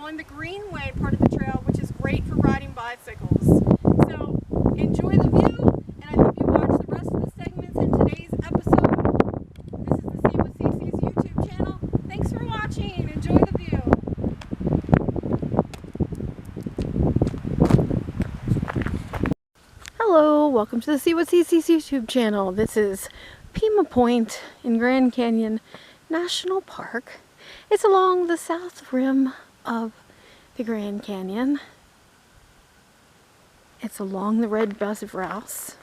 on the Greenway part of the trail, which is great for riding bicycles. So enjoy the view, and I hope you watch the rest of the segments in today's episode. This is the See What CC's YouTube channel. Thanks for watching. Enjoy the view. Hello, welcome to the See What CC's YouTube channel. This is Pima Point in Grand Canyon National Park. It's along the south rim of the Grand Canyon. It's along the Red Bus Route.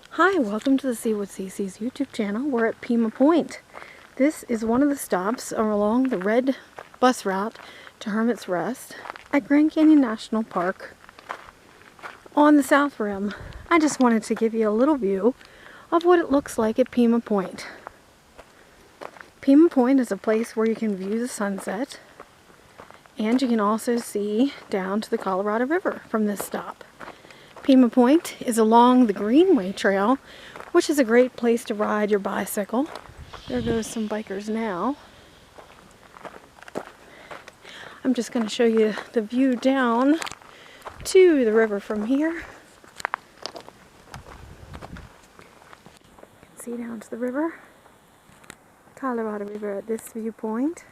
Hi, welcome to the See What CC's YouTube channel. We're at Pima Point. This is one of the stops along the Red Bus Route to Hermit's Rest at Grand Canyon National Park on the south rim. I just wanted to give you a little view of what it looks like at Pima Point. Pima Point is a place where you can view the sunset, and you can also see down to the Colorado River from this stop. Pima Point is along the Greenway Trail, which is a great place to ride your bicycle. There goes some bikers now. I'm just going to show you the view down to the river from here. You can see down to the river, Colorado River at this viewpoint.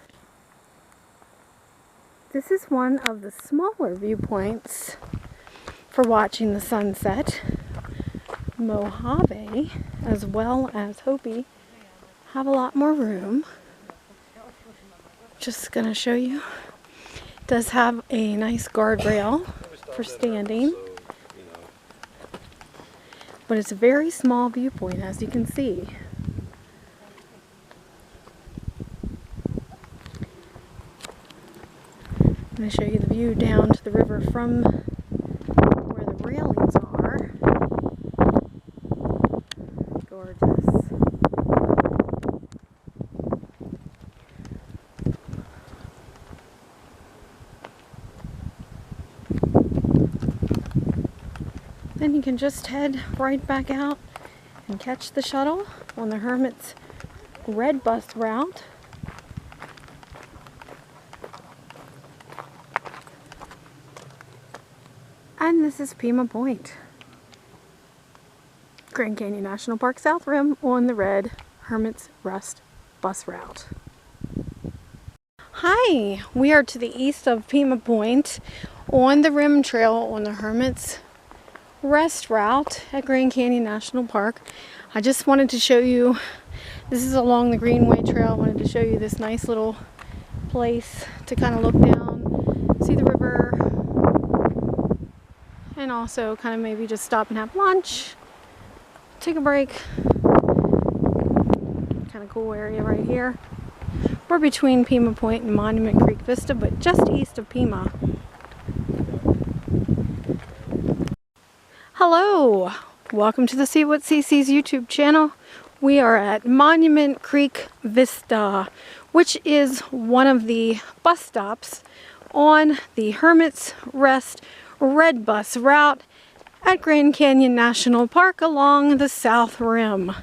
This is one of the smaller viewpoints for watching the sunset. Mojave as well as Hopi have a lot more room. Just gonna show you. It does have a nice guardrail for standing, but it's a very small viewpoint, as you can see. I'm going to show you the view down to the river from where the railings are. Gorgeous. Then you can just head right back out and catch the shuttle on the Hermit's Red Bus Route. And this is Pima Point, Grand Canyon National Park South Rim on the Red Hermit's Rest Bus Route. Hi, we are to the east of Pima Point on the Rim Trail on the Hermit's Rest Route at Grand Canyon National Park. I just wanted to show you, this is along the Greenway Trail. I wanted to show you this nice little place to kind of look down, see the river, and also kind of maybe just stop and have lunch, take a break. Kind of cool area right here. We're between Pima Point and Monument Creek Vista, but just east of Pima. Hello, welcome to the See What CC's YouTube channel. We are at Monument Creek Vista, which is one of the bus stops on the Hermit's Rest Red Bus Route at Grand Canyon National Park along the south rim.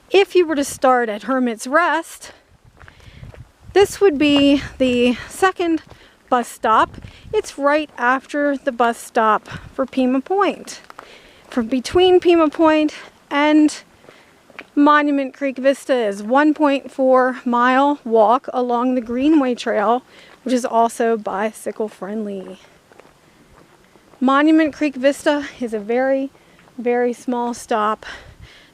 If you were to start at Hermit's Rest, this would be the second bus stop. It's right after the bus stop for Pima Point. From between Pima Point and Monument Creek Vista is 1.4 mile walk along the Greenway Trail, which is also bicycle friendly. Monument Creek Vista is a very, very small stop.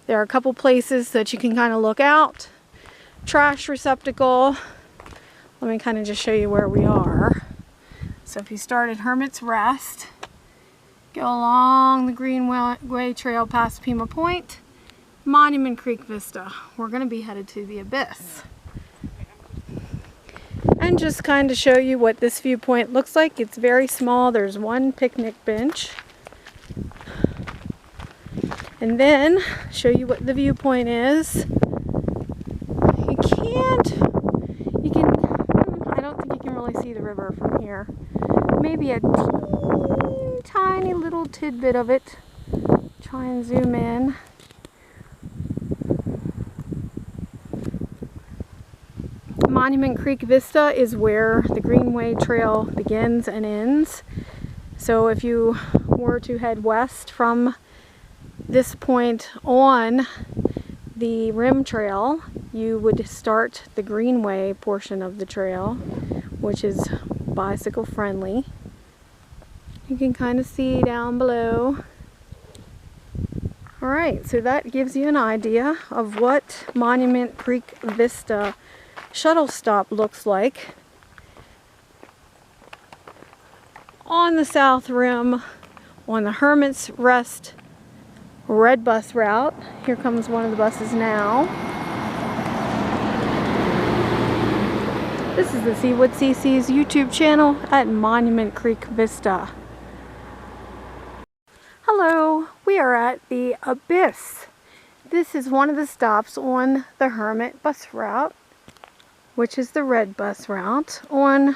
There are a couple places that you can kind of look out. Trash receptacle. Let me kind of just show you where we are. So if you start at Hermit's Rest, go along the Greenway Trail past Pima Point, Monument Creek Vista. We're going to be headed to the Abyss. And just kind of show you what this viewpoint looks like. It's very small. There's one picnic bench. And then show you what the viewpoint is. I don't think you can really see the river from here. Maybe a tiny little tidbit of it. Try and zoom in. Monument Creek Vista is where the Greenway Trail begins and ends. So if you were to head west from this point on the Rim Trail, you would start the Greenway portion of the trail, which is bicycle friendly. You can kind of see down below. Alright, so that gives you an idea of what Monument Creek Vista shuttle stop looks like on the South Rim on the Hermit's Rest red bus route. Here comes one of the buses now. This is the See What CC's YouTube channel at Monument Creek Vista. Hello, we are at the Abyss. This is one of the stops on the Hermit bus route, which is the red bus route on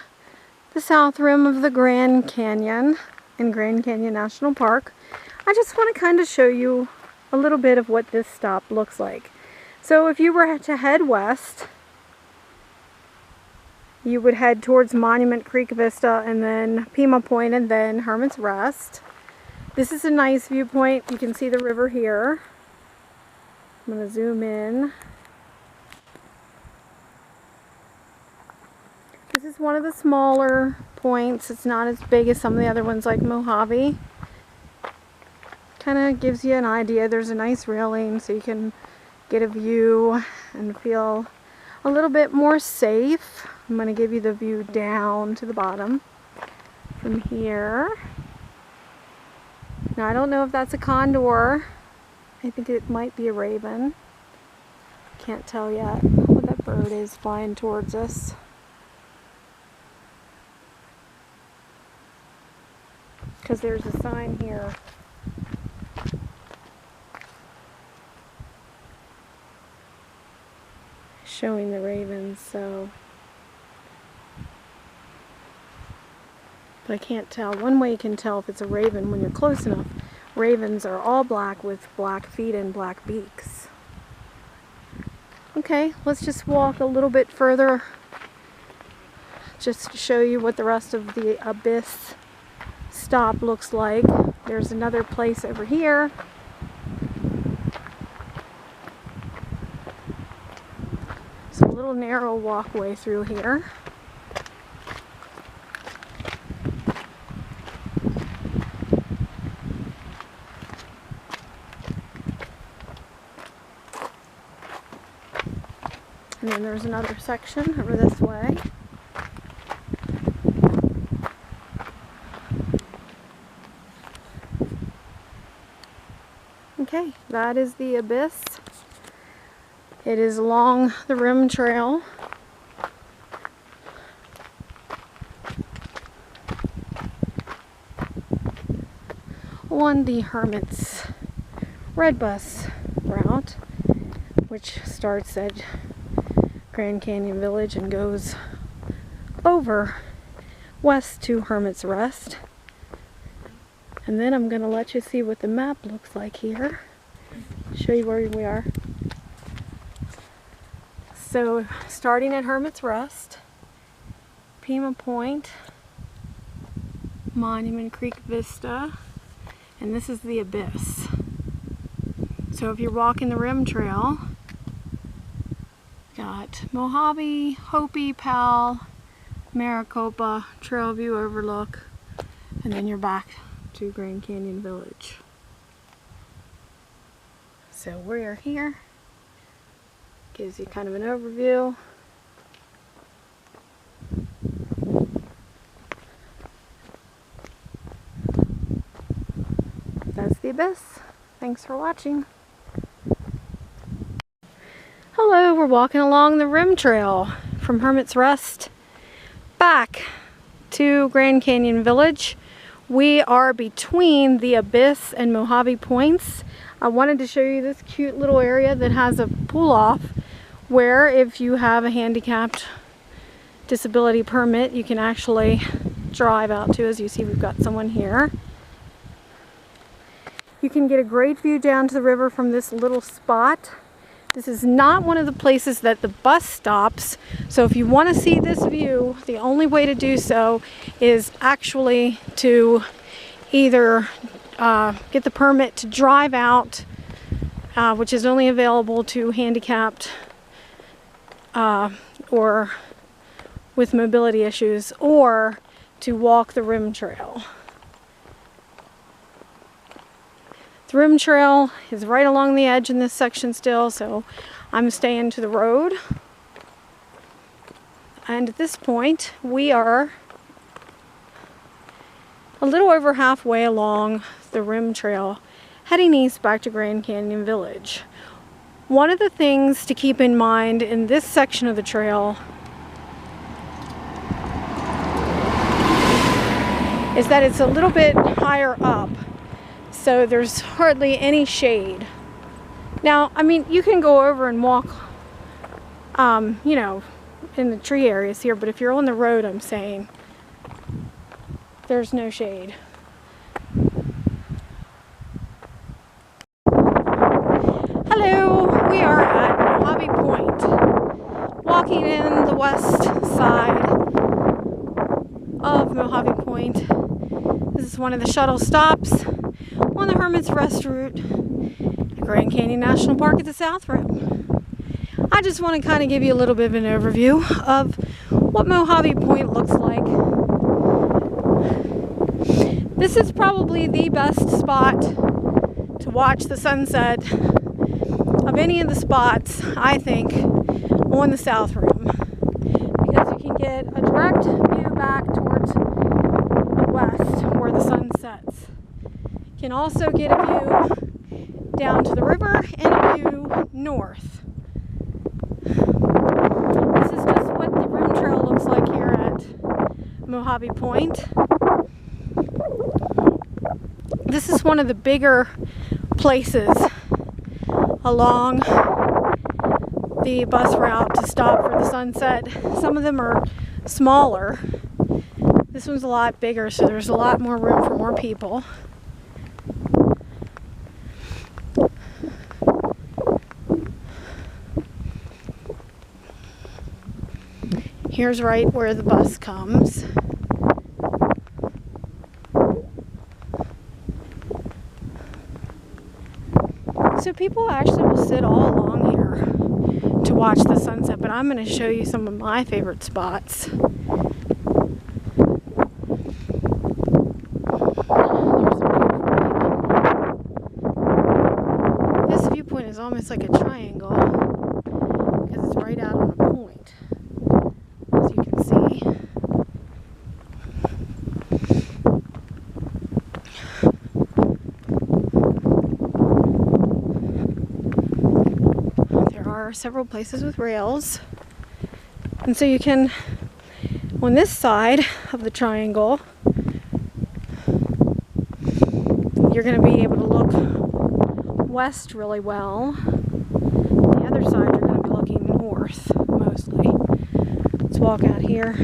the south rim of the Grand Canyon in Grand Canyon National Park. I just want to kind of show you a little bit of what this stop looks like. So if you were to head west, you would head towards Monument Creek Vista and then Pima Point and then Hermit's Rest. This is a nice viewpoint. You can see the river here. I'm going to zoom in. This is one of the smaller points. It's not as big as some of the other ones like Mojave. Kind of gives you an idea. There's a nice railing so you can get a view and feel a little bit more safe. I'm going to give you the view down to the bottom from here. Now I don't know if that's a condor. I think it might be a raven. Can't tell yet what that bird is flying towards us. Because there's a sign here. Showing the ravens, so. But I can't tell. One way you can tell if it's a raven when you're close enough. Ravens are all black with black feet and black beaks. Okay, let's just walk a little bit further just to show you what the rest of the Abyss stop looks like. There's another place over here. It's a little narrow walkway through here. And then there's another section over this way. Okay, that is the Abyss. It is along the Rim Trail. On the Hermit's red bus route, which starts at Grand Canyon Village and goes over west to Hermit's Rest. And then I'm going to let you see what the map looks like here. Show you where we are. So starting at Hermit's Rest, Pima Point, Monument Creek Vista, and this is the Abyss. So if you're walking the Rim Trail, got Mojave, Hopi, Powell, Maricopa, Trailview Overlook, and then you're back to Grand Canyon Village. So we're here. Gives you kind of an overview. That's the Abyss. Thanks for watching. Hello, we're walking along the Rim Trail from Hermit's Rest back to Grand Canyon Village. We are between the Abyss and Mojave Points. I wanted to show you this cute little area that has a pull-off where if you have a handicapped disability permit, you can actually drive out to. As you see, we've got someone here. You can get a great view down to the river from this little spot. This is not one of the places that the bus stops. So if you want to see this view, the only way to do so is actually to either get the permit to drive out, which is only available to handicapped or with mobility issues, or to walk the rim trail. The rim trail is right along the edge in this section still, so I'm staying to the road. And at this point, we are a little over halfway along the rim trail, heading east back to Grand Canyon Village. One of the things to keep in mind in this section of the trail is that it's a little bit higher up, so there's hardly any shade. Now, I mean, you can go over and walk, you know, in the tree areas here, but if you're on the road, I'm saying, there's no shade. Hello, we are at Mojave Point, walking in the west side of Mojave Point. This is one of the shuttle stops on the Hermit's Rest route at Grand Canyon National Park at the South Rim. I just want to kind of give you a little bit of an overview of what Mojave Point looks like. This is probably the best spot to watch the sunset of any of the spots, I think, on the South Rim, because you can get a direct view back towards the west where the sun sets. You can also get a view down to the river and a view north. This is just what the rim trail looks like here at Mojave Point. This is one of the bigger places along the bus route to stop for the sunset. Some of them are smaller. This one's a lot bigger, so there's a lot more room for more people. Here's right where the bus comes. So people actually will sit all along here to watch the sunset, but I'm going to show you some of my favorite spots. This viewpoint is almost like a triangle because it's right out on a point, as you can see. Several places with rails, and so you can, on this side of the triangle, you're going to be able to look west really well. The other side you're going to be looking north mostly. Let's walk out here.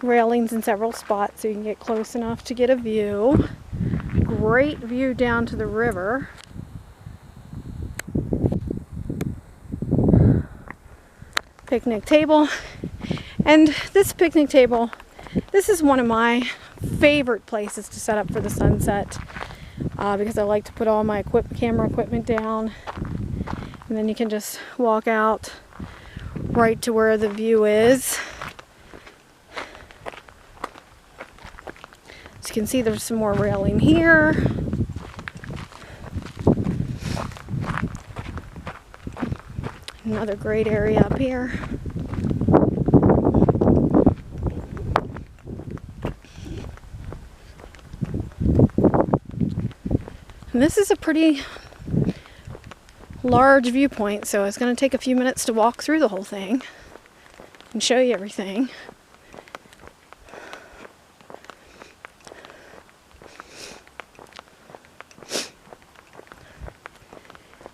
Railings in several spots so you can get close enough to get a view. Great view down to the river. Picnic table, and this picnic table, this is one of my favorite places to set up for the sunset, because I like to put all my camera equipment down, and then you can just walk out right to where the view is. As you can see, there's some more railing here. Another great area up here. And this is a pretty large viewpoint, so it's going to take a few minutes to walk through the whole thing and show you everything.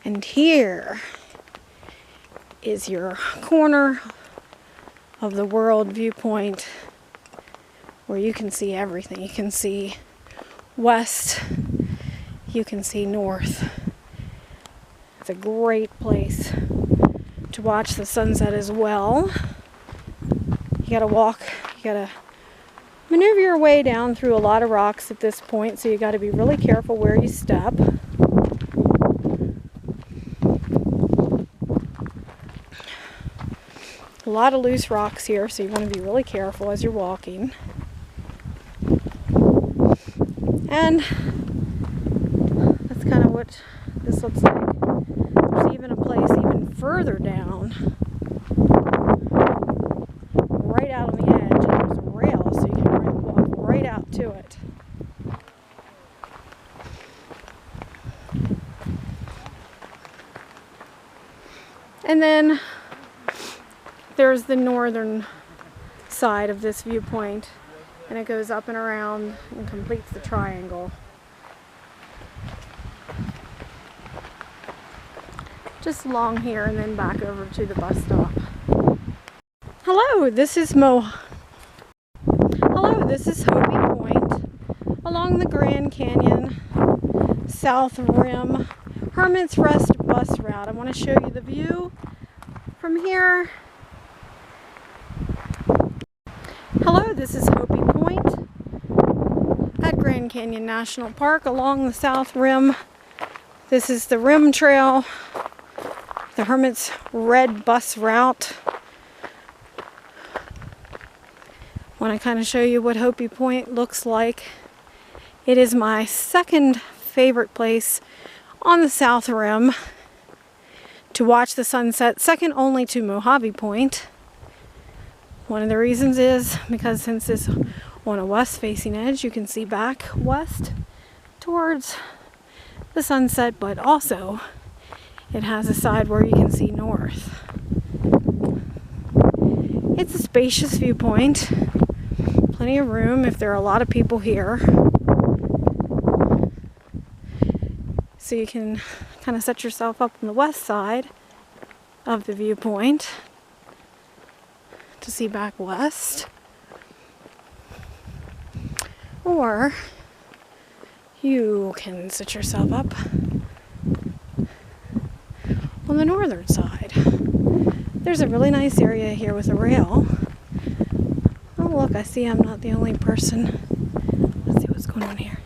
And here is your corner of the world viewpoint where you can see everything. You can see west, you can see north, It's a great place to watch the sunset as well. You gotta walk, you gotta maneuver your way down through a lot of rocks at this point, so you gotta be really careful where you step. A lot of loose rocks here, so you want to be really careful as you're walking. And that's kind of what this looks like. There's even a place even further down, right out on the edge, and there's a rail, so you can walk right out to it. And then there's the northern side of this viewpoint, and it goes up and around and completes the triangle. Just along here and then back over to the bus stop. Hello, this is Hopi Point along the Grand Canyon South Rim Hermit's Rest bus route. I want to show you the view from here. Hello, this is Hopi Point at Grand Canyon National Park along the South Rim. This is the Rim Trail, the Hermit's Red bus route. I want to kind of show you what Hopi Point looks like. It is my second favorite place on the South Rim to watch the sunset, second only to Mojave Point. One of the reasons is because since it's on a west-facing edge, you can see back west towards the sunset, but also it has a side where you can see north. It's a spacious viewpoint, plenty of room if there are a lot of people here. So you can kind of set yourself up on the west side of the viewpoint to see back west, or you can sit yourself up on the northern side. There's a really nice area here with a rail. Oh look, I see I'm not the only person. Let's see what's going on here.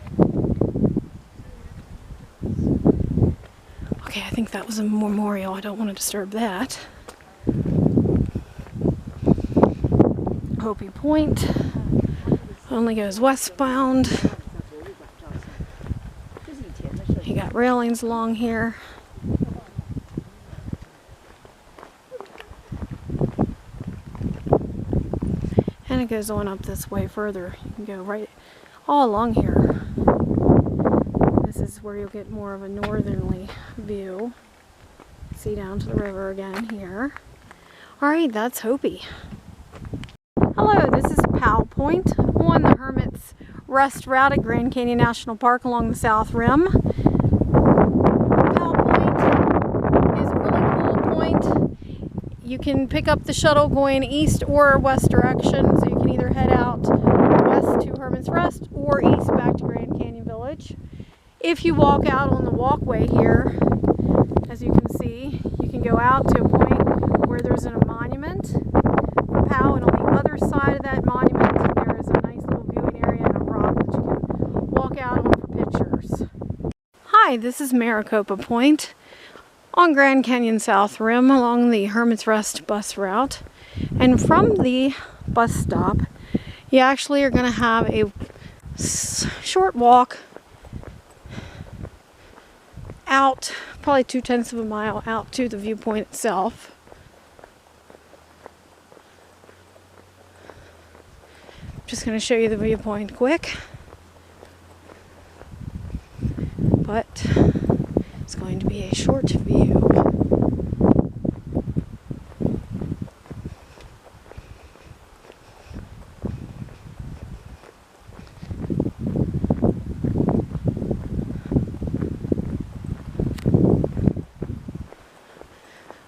Okay, I think that was a memorial. I don't want to disturb that. Hopi Point only goes westbound. You got railings along here. And it goes on up this way further. You can go right all along here. This is where you'll get more of a northerly view. See down to the river again here. Alright, that's Hopi. Hello, this is Powell Point on the Hermit's Rest route at Grand Canyon National Park along the South Rim. Powell Point is a really cool point. You can pick up the shuttle going east or west direction, so you can either head out west to Hermit's Rest or east back to Grand Canyon Village. If you walk out on the walkway here, as you can see, you can go out to a point where there's a monument for Powell, and on the other side of that monument there is a nice little viewing area and a rock that you can walk out on for pictures. Hi, this is Maricopa Point on Grand Canyon South Rim along the Hermit's Rest bus route. And from the bus stop, you actually are going to have a short walk out, probably 2/10 of a mile out to the viewpoint itself. Just going to show you the viewpoint quick, but it's going to be a short view.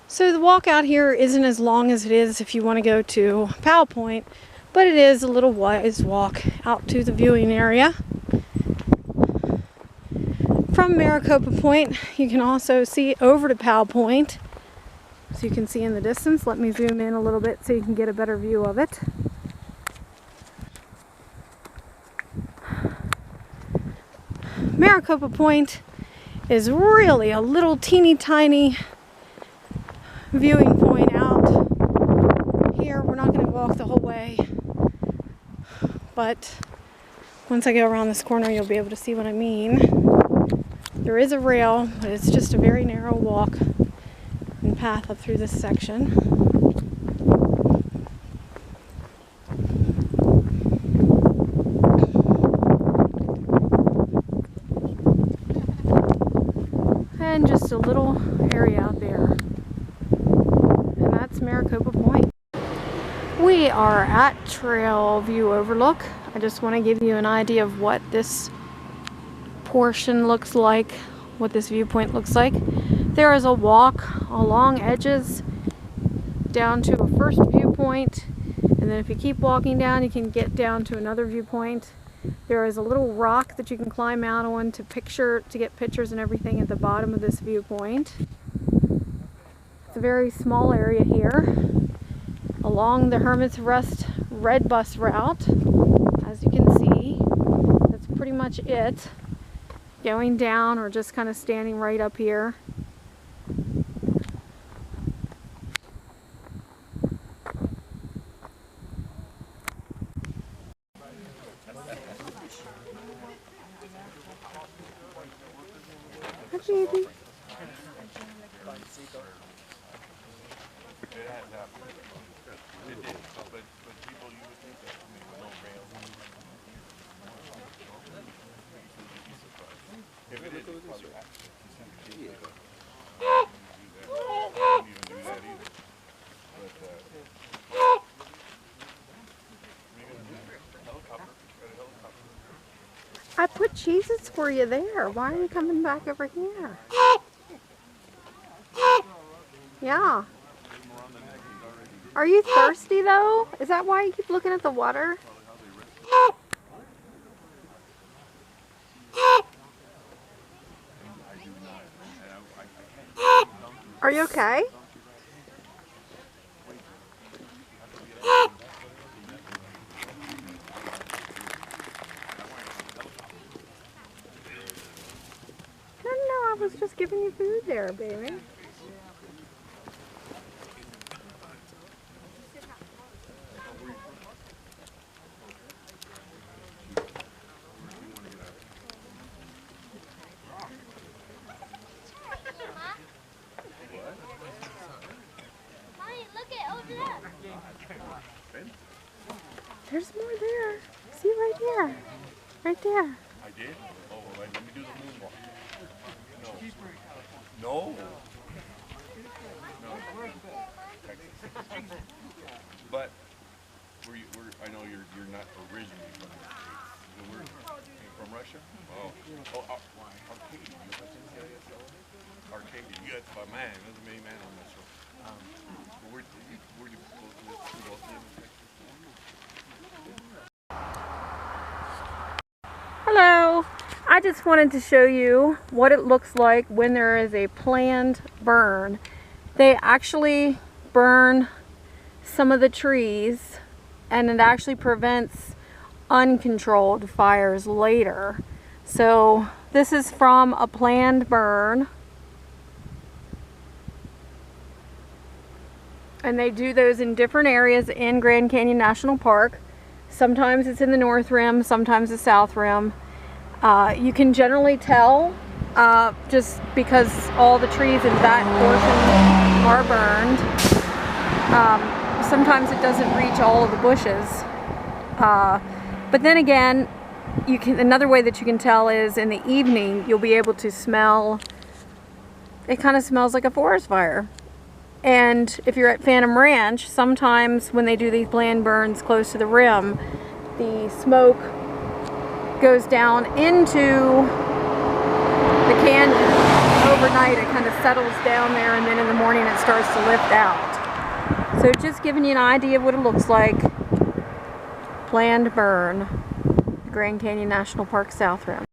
So the walk out here isn't as long as it is if you want to go to Powell Point, but it is a little wise walk out to the viewing area. From Maricopa Point, you can also see over to Powell Point. So you can see in the distance. Let me zoom in a little bit so you can get a better view of it. Maricopa Point is really a little teeny tiny viewing point out here. We're not going to walk the whole way, but once I go around this corner you'll be able to see what I mean. There is a rail, but it's just a very narrow walk and path up through this section. And just a little area out there. And that's Maricopa Point. We are at Trail View Overlook. I just want to give you an idea of what this portion looks like, what this viewpoint looks like. There is a walk along edges down to a first viewpoint, and then if you keep walking down you can get down to another viewpoint. There is a little rock that you can climb out on to get pictures and everything at the bottom of this viewpoint. It's a very small area here along the Hermit's Rest Red Bus route. As you can see, that's pretty much it. Going down or just kind of standing right up here. Hi, baby. I put Cheez-Its for you there. Why are you coming back over here? Yeah. Are you thirsty though? Is that why you keep looking at the water? Are you okay? No, I was just giving you food there, baby. There's more there. See right there. Right there. I did? Oh, let me do the moonwalk. No. No. But I know you're not originally from the States. We're from Russia? Oh. Arcadia. Arcadia. You got my man. There's a main man on that show. Where you both live in Texas? Hello. I just wanted to show you what it looks like when there is a planned burn. They actually burn some of the trees, and it actually prevents uncontrolled fires later. So this is from a planned burn. And they do those in different areas in Grand Canyon National Park. Sometimes it's in the North Rim, sometimes the South Rim. You can generally tell just because all the trees in that portion are burned. Sometimes it doesn't reach all of the bushes. But then again, another way that you can tell is in the evening you'll be able to smell, it kind of smells like a forest fire. And if you're at Phantom Ranch, sometimes when they do these planned burns close to the rim, the smoke goes down into the canyon. Overnight it kind of settles down there, and then in the morning it starts to lift out. So just giving you an idea of what it looks like. Planned burn, Grand Canyon National Park South Rim.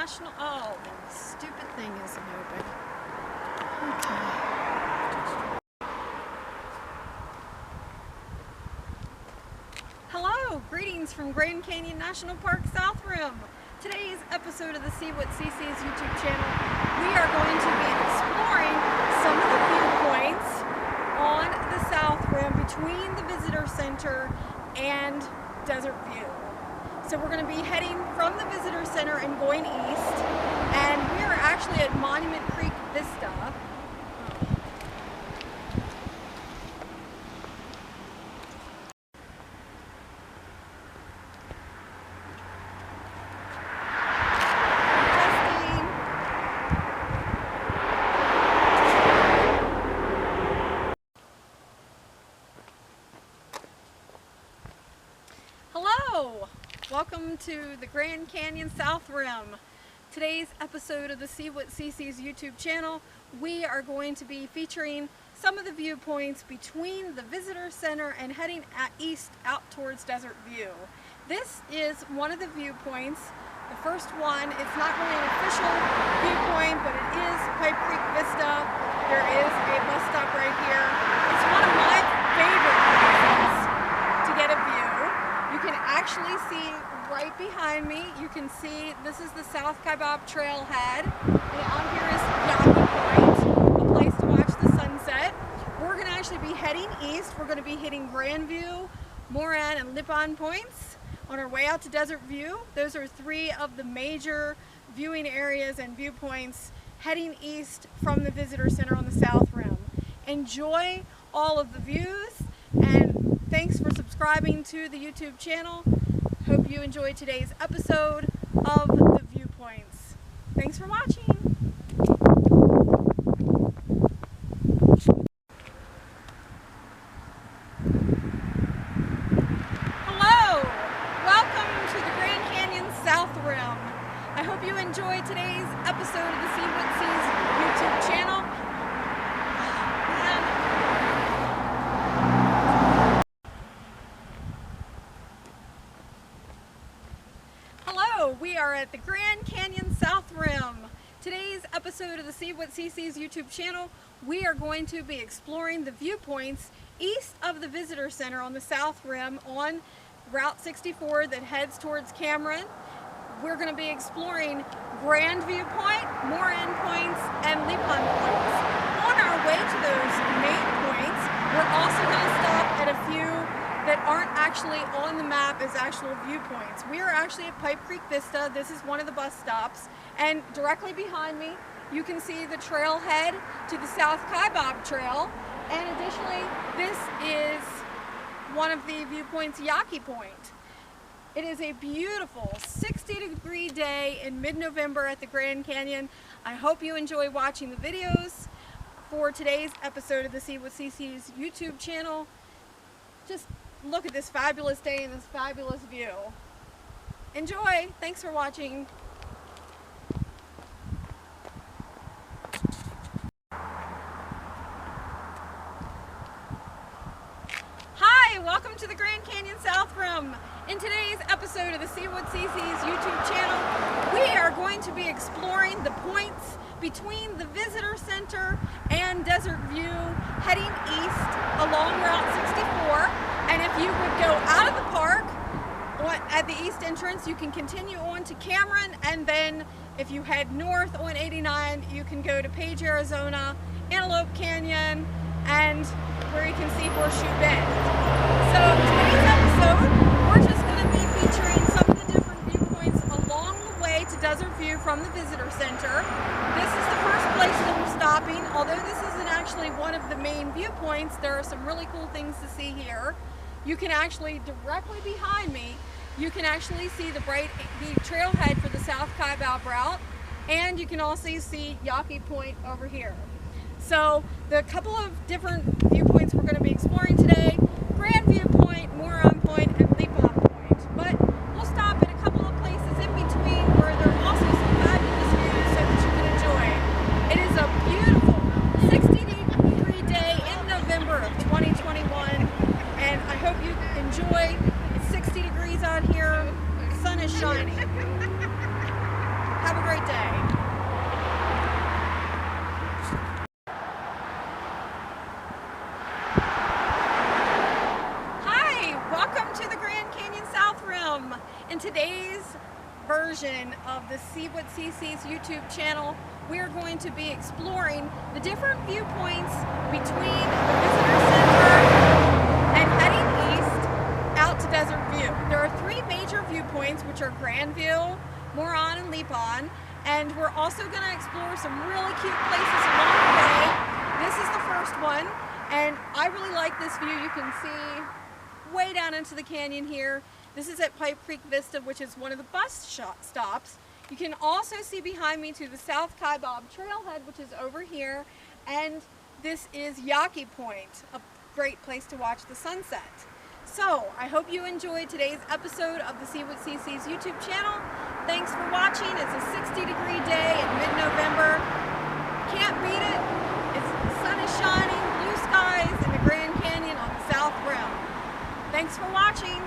National, oh, the stupid thing isn't open. Okay. Hello, greetings from Grand Canyon National Park South Rim. Today's episode of the See What CC's YouTube channel, we are going to be exploring some of the viewpoints on the South Rim between the Visitor Center and Desert View. So we're going to be heading from the Visitor Center and going east, and we are actually at Monument Creek Vista. Hello! Welcome to the Grand Canyon South Rim. Today's episode of the See What CC's YouTube channel, we are going to be featuring some of the viewpoints between the Visitor Center and heading east out towards Desert View. This is one of the viewpoints. The first one, it's not really an official viewpoint, but it is Pipe Creek Vista. There is a bus stop right here. It's one of my favorite places to get a view. You can actually see right behind me, you can see this is the South Kaibab Trailhead. And out here is Yaqui Point, a place to watch the sunset. We're going to actually be heading east. We're going to be hitting Grandview, Moran, and Lipan points on our way out to Desert View. Those are three of the major viewing areas and viewpoints heading east from the Visitor Center on the South Rim. Enjoy all of the views, and thanks for subscribing to the YouTube channel. Hope you enjoyed today's episode of the Viewpoints. Thanks for watching. Hello! Welcome to the Grand Canyon South Rim. I hope you enjoyed today's episode of the See What Sees YouTube channel. We are at the Grand Canyon South Rim. Today's episode of the See What CC's YouTube channel, we are going to be exploring the viewpoints east of the Visitor Center on the South Rim on Route 64 that heads towards Cameron. We're going to be exploring Grandview Point, Moran points, and Lipan points. On our way to those main points, we're also going to stop at a few that aren't actually on the map as actual viewpoints. We are actually at Pipe Creek Vista. This is one of the bus stops, and directly behind me you can see the trailhead to the South Kaibab Trail, and additionally this is one of the viewpoints, Yaqui Point. It is a beautiful 60-degree day in mid-November at the Grand Canyon. I hope you enjoy watching the videos for today's episode of the See What CC's YouTube channel. Just look at this fabulous day and this fabulous view. Enjoy! Thanks for watching. Hi! Welcome to the Grand Canyon South Rim. In today's episode of the See What CC's YouTube channel, we are going to be exploring the points between the Visitor Center and Desert View heading east along Route 64. And if you would go out of the park at the east entrance, you can continue on to Cameron, and then if you head north on 89, you can go to Page, Arizona, Antelope Canyon, and where you can see Horseshoe Bend. So today's episode, we're just going to be featuring some of the different viewpoints along the way to Desert View from the Visitor Center. This is the first place that we're stopping. Although this isn't actually one of the main viewpoints, there are some really cool things to see here. You can actually, directly behind me, you can actually see the trailhead for the South Kaibab route, and you can also see Yaqui Point over here. So the couple of different viewpoints we're going to be exploring today, Grandview Point, Moran Point, and Lipan Point. But we'll stop at a couple of places in between where there are also some fabulous views so that you can enjoy. It is a beautiful 60-degree day in November of 2021, and I hope you enjoy. It's 60 degrees out here, the sun is shining. Have a great day. of the See What See Sees YouTube channel, we are going to be exploring the different viewpoints between the visitor center and heading east out to Desert View. There are three major viewpoints, which are Grandview, Moron, and Lipon, and we're also going to explore some really cute places along the way. This is the first one, and I really like this view. You can see way down into the canyon here. This is at Pipe Creek Vista, which is one of the bus stops. You can also see behind me to the South Kaibab Trailhead, which is over here, and this is Yaqui Point, a great place to watch the sunset. So, I hope you enjoyed today's episode of the See What See Sees YouTube channel. Thanks for watching. It's a 60-degree day in mid-November. Can't beat it. The sun is shining, blue skies, and the Grand Canyon on the South Rim. Thanks for watching.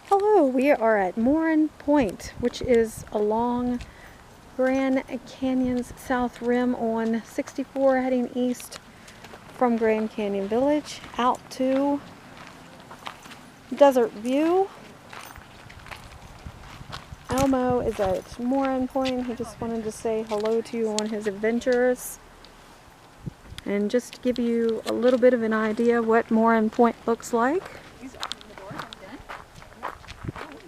Hello, we are at Moran Point, which is along Grand Canyon's South Rim on 64 heading east from Grand Canyon Village out to Desert View. Elmo is at Moran Point. He just wanted to say hello to you on his adventures. And just to give you a little bit of an idea what Moran Point looks like. He's opening the door. I'm done. Oh, okay.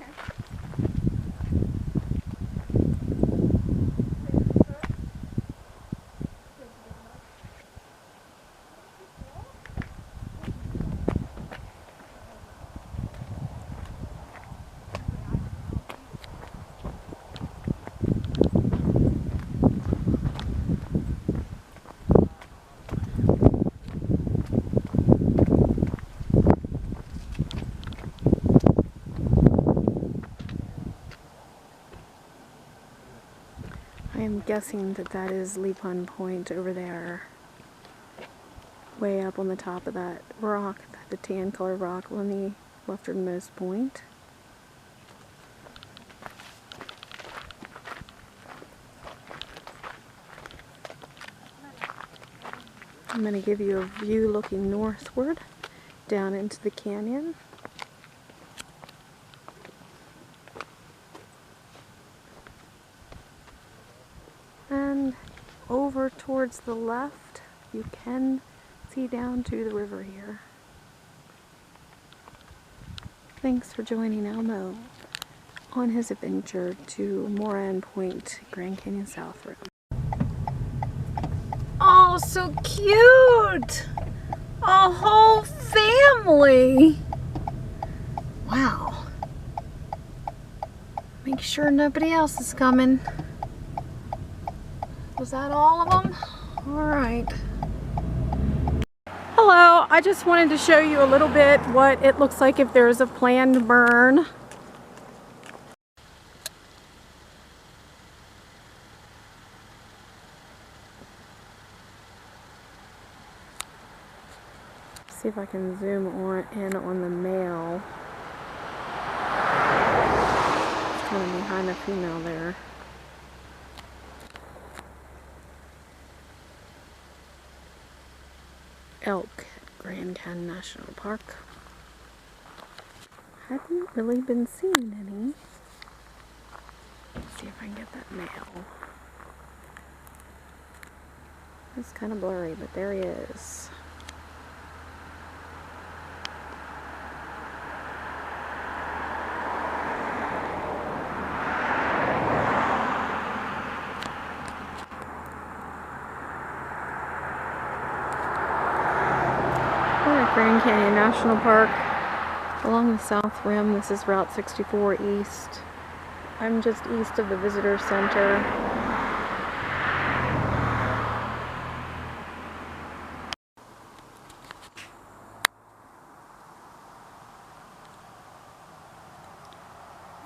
I am guessing that that is Lipon Point over there. Way up on the top of that rock, the tan colored rock on the westernmost point. I'm going to give you a view looking northward down into the canyon. And over towards the left, you can see down to the river here. Thanks for joining Elmo on his adventure to Moran Point, Grand Canyon South Rim. Oh, so cute! A whole family! Wow. Make sure nobody else is coming. Was that all of them? Alright. Hello, I just wanted to show you a little bit what it looks like if there's a planned burn. See if I can zoom in on the male. It's kind of behind the female there. Elk at Grand Canyon National Park. Hadn't really been seeing any. Let's see if I can get that male. It's kind of blurry, but there he is. Grand Canyon National Park along the South Rim. This is Route 64 East. I'm just east of the visitor center.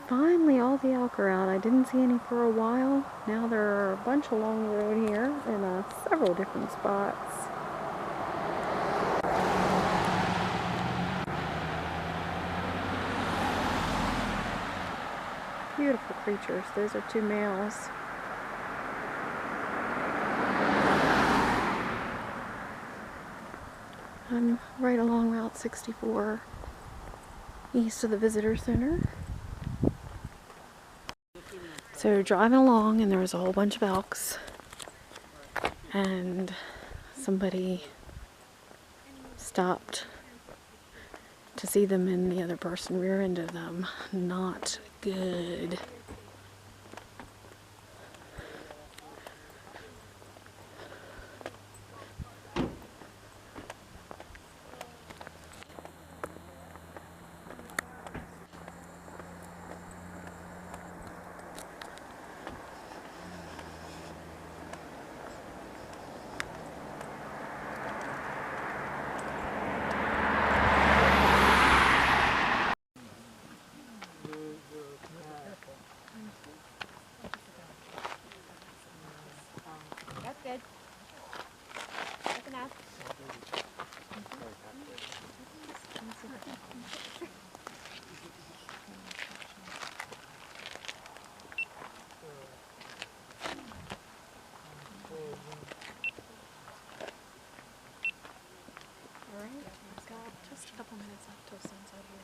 Finally, all the elk are out. I didn't see any for a while. Now there are a bunch along the road here in several different spots. Beautiful creatures. Those are two males. I'm right along Route 64 east of the visitor center. So driving along, and there was a whole bunch of elks, and somebody stopped to see them, and the other person rear-ended them. Not good. That's good. That's enough. Alright, we've got just a couple minutes left till sunset here.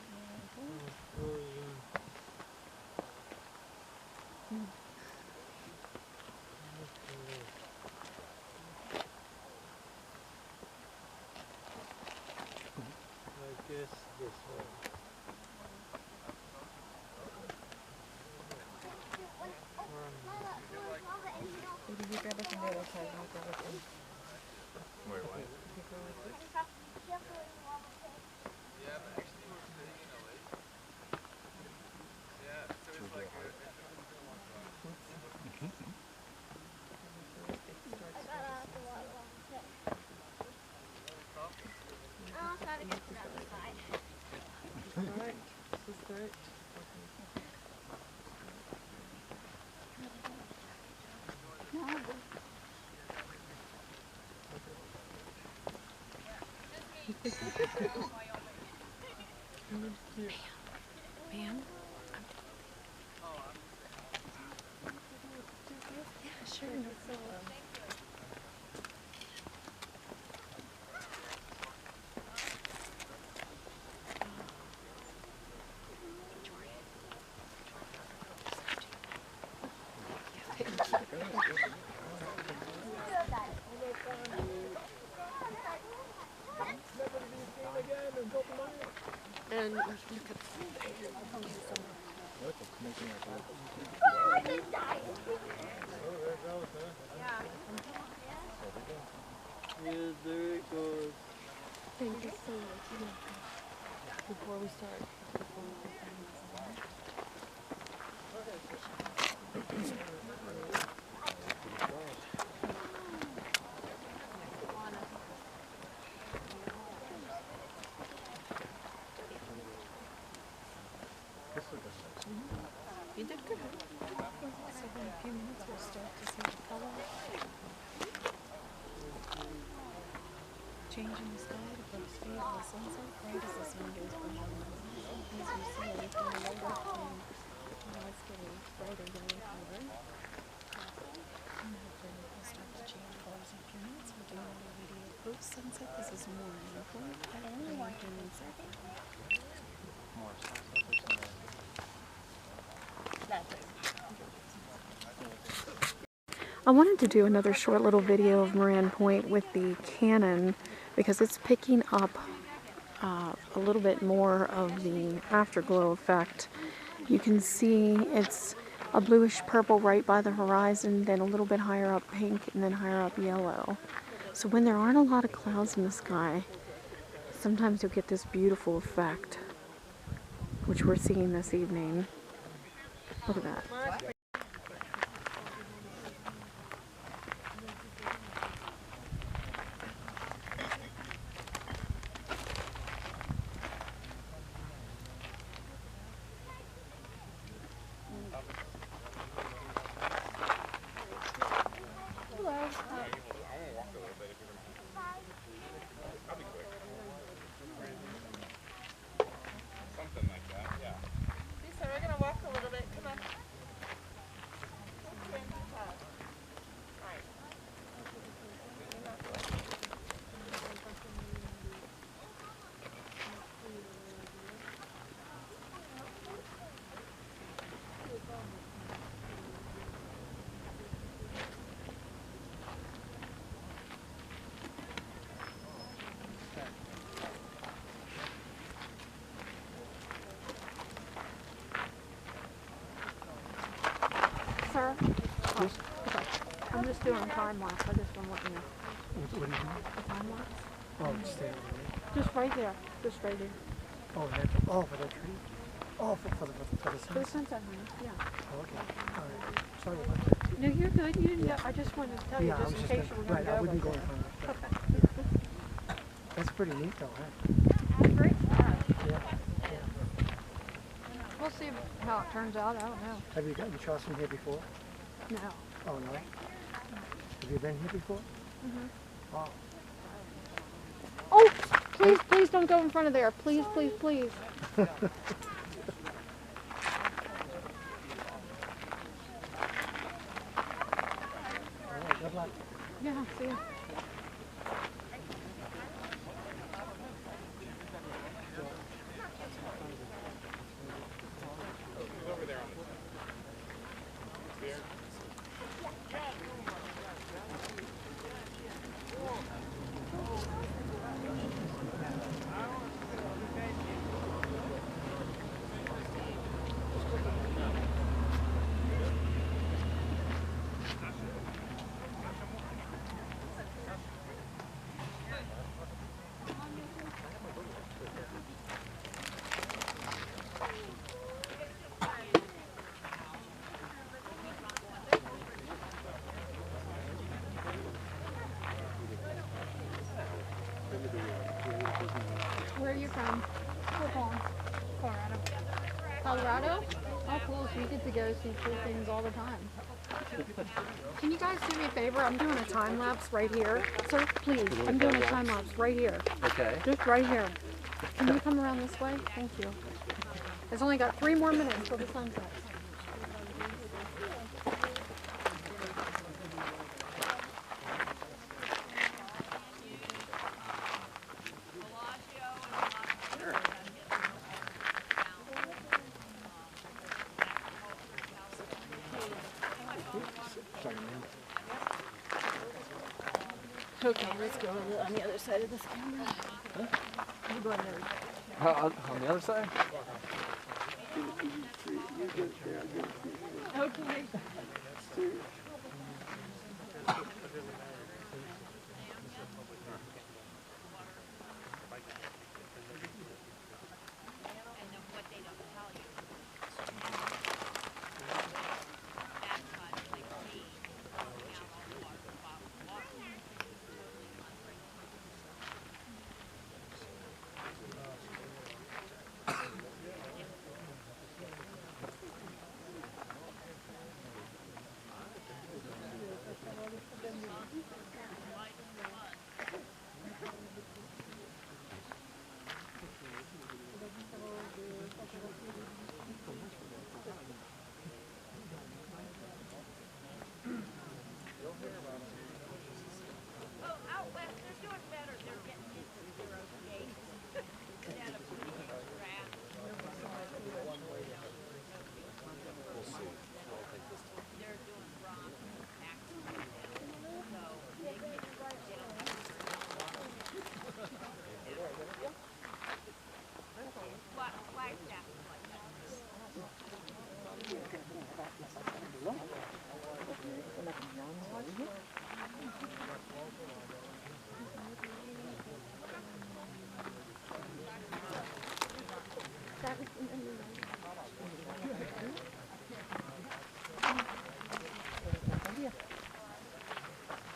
I guess this way. Did you grab it from the other side? I'll grab it from Wait, what? Alright, this is great. Man. Sure. And look at Yeah, there it goes. thank you so much. Before we start, you did good. So in a few minutes we'll start to see the color changing the sky to put the speed of the sunset right as the sun goes behind them. As you see, lifting the light up and now it's getting brighter yellow color. And hopefully we'll start to change colors in a few minutes. We're doing another video post sunset. This is morning, before afternoon sunset. I wanted to do another short little video of Moran Point with the Canon because it's picking up a little bit more of the afterglow effect. You can see it's a bluish purple right by the horizon, then a little bit higher up pink, and then higher up yellow. So when there aren't a lot of clouds in the sky, sometimes you'll get this beautiful effect, which we're seeing this evening. Look at that. Lisa, we're gonna walk a little bit. Come on. her? Oh, okay. I'm just doing time lapse. I just want to let you know. What are you doing? A time lapse. Oh, just stay over there. Just right there. Just right here. Oh, that, oh, for that tree? Oh, for the For the sunset? sunset, honey. Yeah. Oh, okay. All right. Sorry about that. No, you're good. You didn't. I just wanted to tell you Yeah, I just was in just case you were gonna, going to right, I go. wouldn't go over in front of it. there. That's pretty neat though, huh? Great. Yeah. We'll see how it turns out. I don't know. Have you gotten shots from here before? No. Oh, no? Have you been here before? Mm-hmm. Oh. Oh, please don't go in front of there. Please. All right, good luck. Yeah, see ya. Where are you from? Colorado. Colorado? Oh, cool. So you get to go see cool things all the time. Can you guys do me a favor? I'm doing a time lapse right here. Sir, please. I'm doing a time lapse right here. Okay. Just right here. Can you come around this way? Thank you. It's only got 3 more minutes till the sun sets. Okay, let's go on the other side of this camera. You go on there. On the other side? Okay.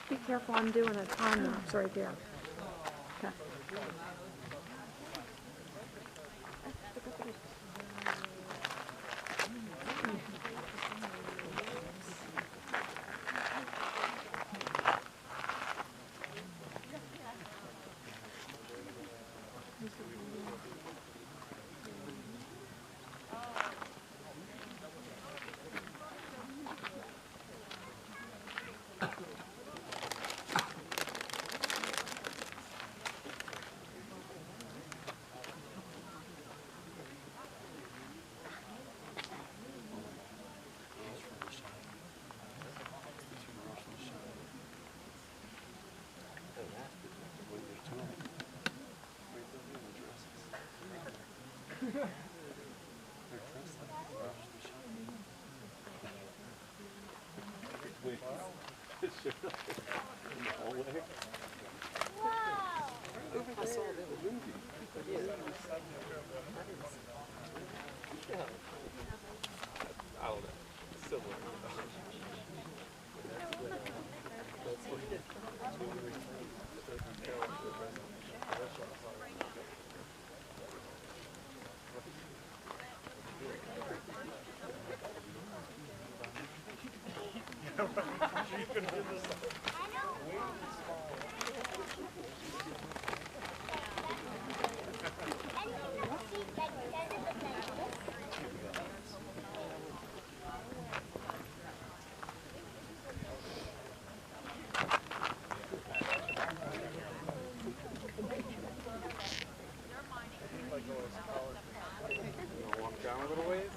Be careful, I'm doing a time lapse right there. Okay. Walk down a little ways.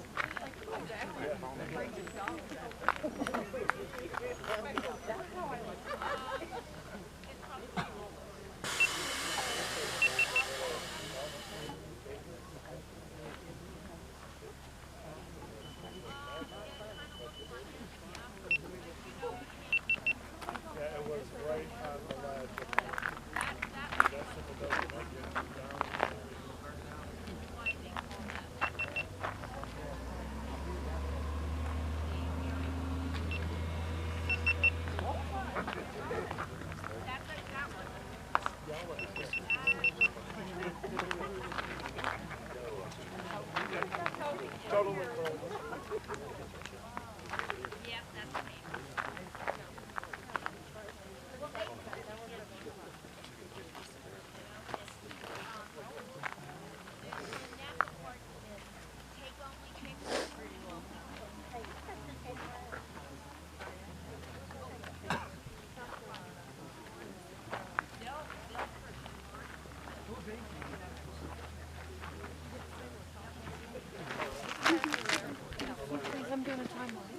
I'm doing a timeline.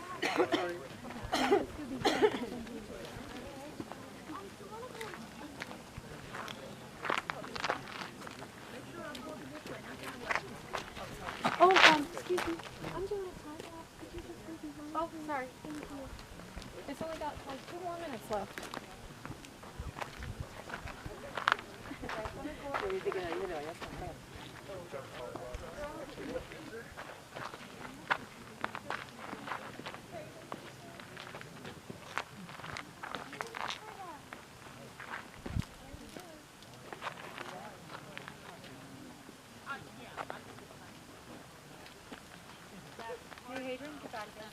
Oh, excuse me. I'm doing a time lapse. Could you just leave me home? Oh, sorry. Thank you. It's only got like 2 more minutes left. Hey, Hadrian, get back again.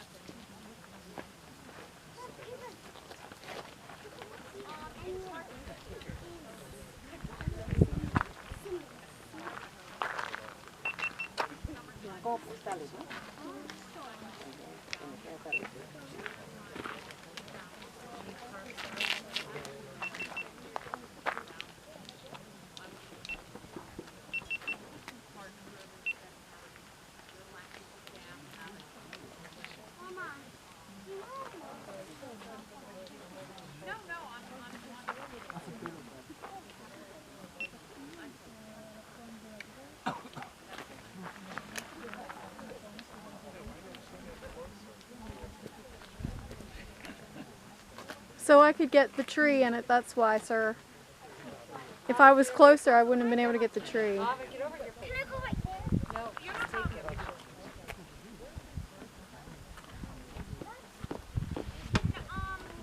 So I could get the tree in it, that's why, sir. If I was closer, I wouldn't have been able to get the tree. Can I go right there? No, you're not taking it.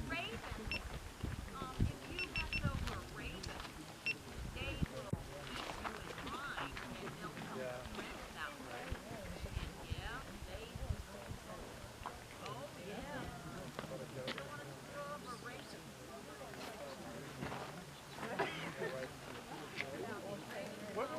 Raven, if you mess over Raven, they will eat you in line and they'll come rent that way. And yeah, they, oh yeah. You don't want to throw over Raven. What?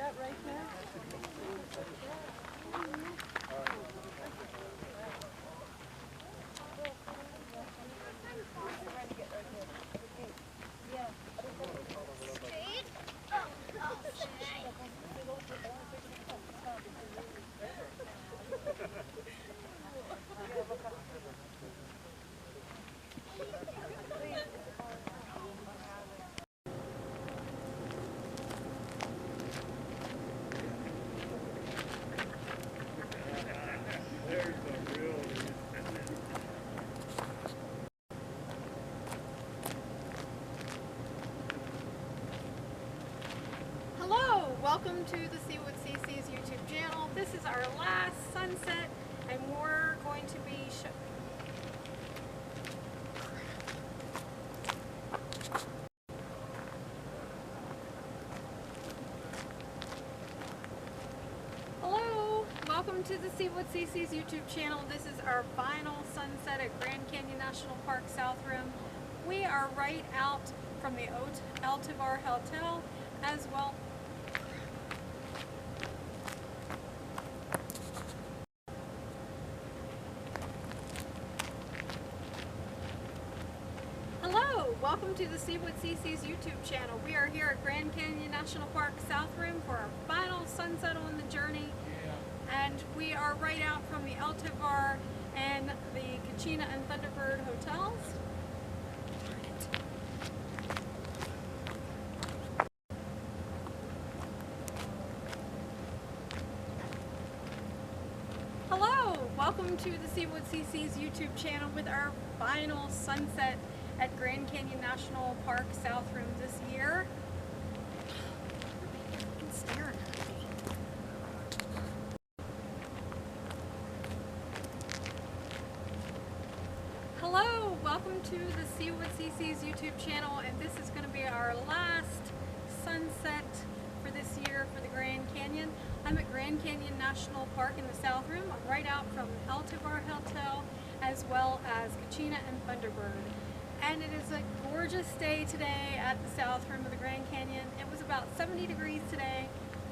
that right there? Hello, welcome to the See What CC's YouTube channel. This is our last sunset, and we're going to be Hello, welcome to the See What CC's YouTube channel. This is our final sunset at Grand Canyon National Park South Rim. We are right out from the Altivar Hotel, as well. Hello, welcome to the See What CC's YouTube channel. We are here at Grand Canyon National Park South Rim for our final sunset on the journey. And we are right out from the Altivar and the Kachina and Thunderbird hotels. Hello, welcome to the See What CC's YouTube channel with our final sunset at Grand Canyon National Park South Rim this year. It's staring at me. Hello, welcome to the See What CC's YouTube channel, and this is going to be our last sunset for this year for the Grand Canyon. I'm at Grand Canyon National Park in the South Rim. I'm right out from Altivar Hotel, as well as Kachina and Thunderbird. And it is a gorgeous day today at the South Rim of the Grand Canyon. It was about 70 degrees today,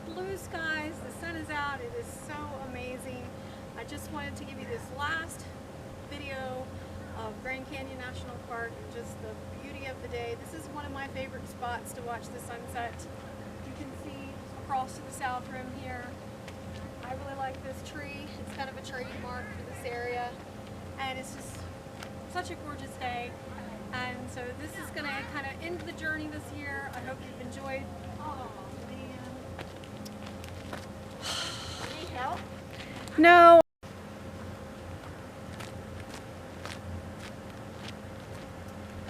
blue skies, the sun is out, it is so amazing. I just wanted to give you this last video of Grand Canyon National Park and just the beauty of the day. This is one of my favorite spots to watch the sunset. You can see across to the South Rim here. I really like this tree. It's kind of a trademark for this area, and it's just such a gorgeous day. And so this is going to kind of end the journey this year. I hope you've enjoyed. Oh man. Need help? No.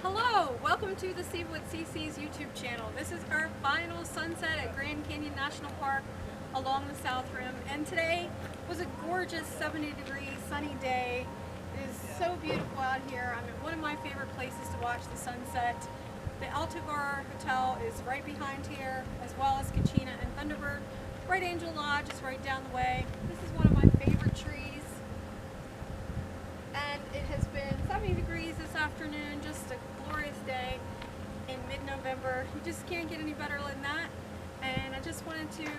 Hello, welcome to the See What CC's YouTube channel. This is our final sunset at Grand Canyon National Park along the South Rim, and today was a gorgeous 70-degree sunny day. It is so beautiful out here. I'm at one of my favorite places to watch the sunset. The Altivar Hotel is right behind here, as well as Kachina and Thunderbird. Bright Angel Lodge is right down the way. This is one of my favorite trees. And it has been 70 degrees this afternoon, just a glorious day in mid-November. You just can't get any better than that. And I just wanted to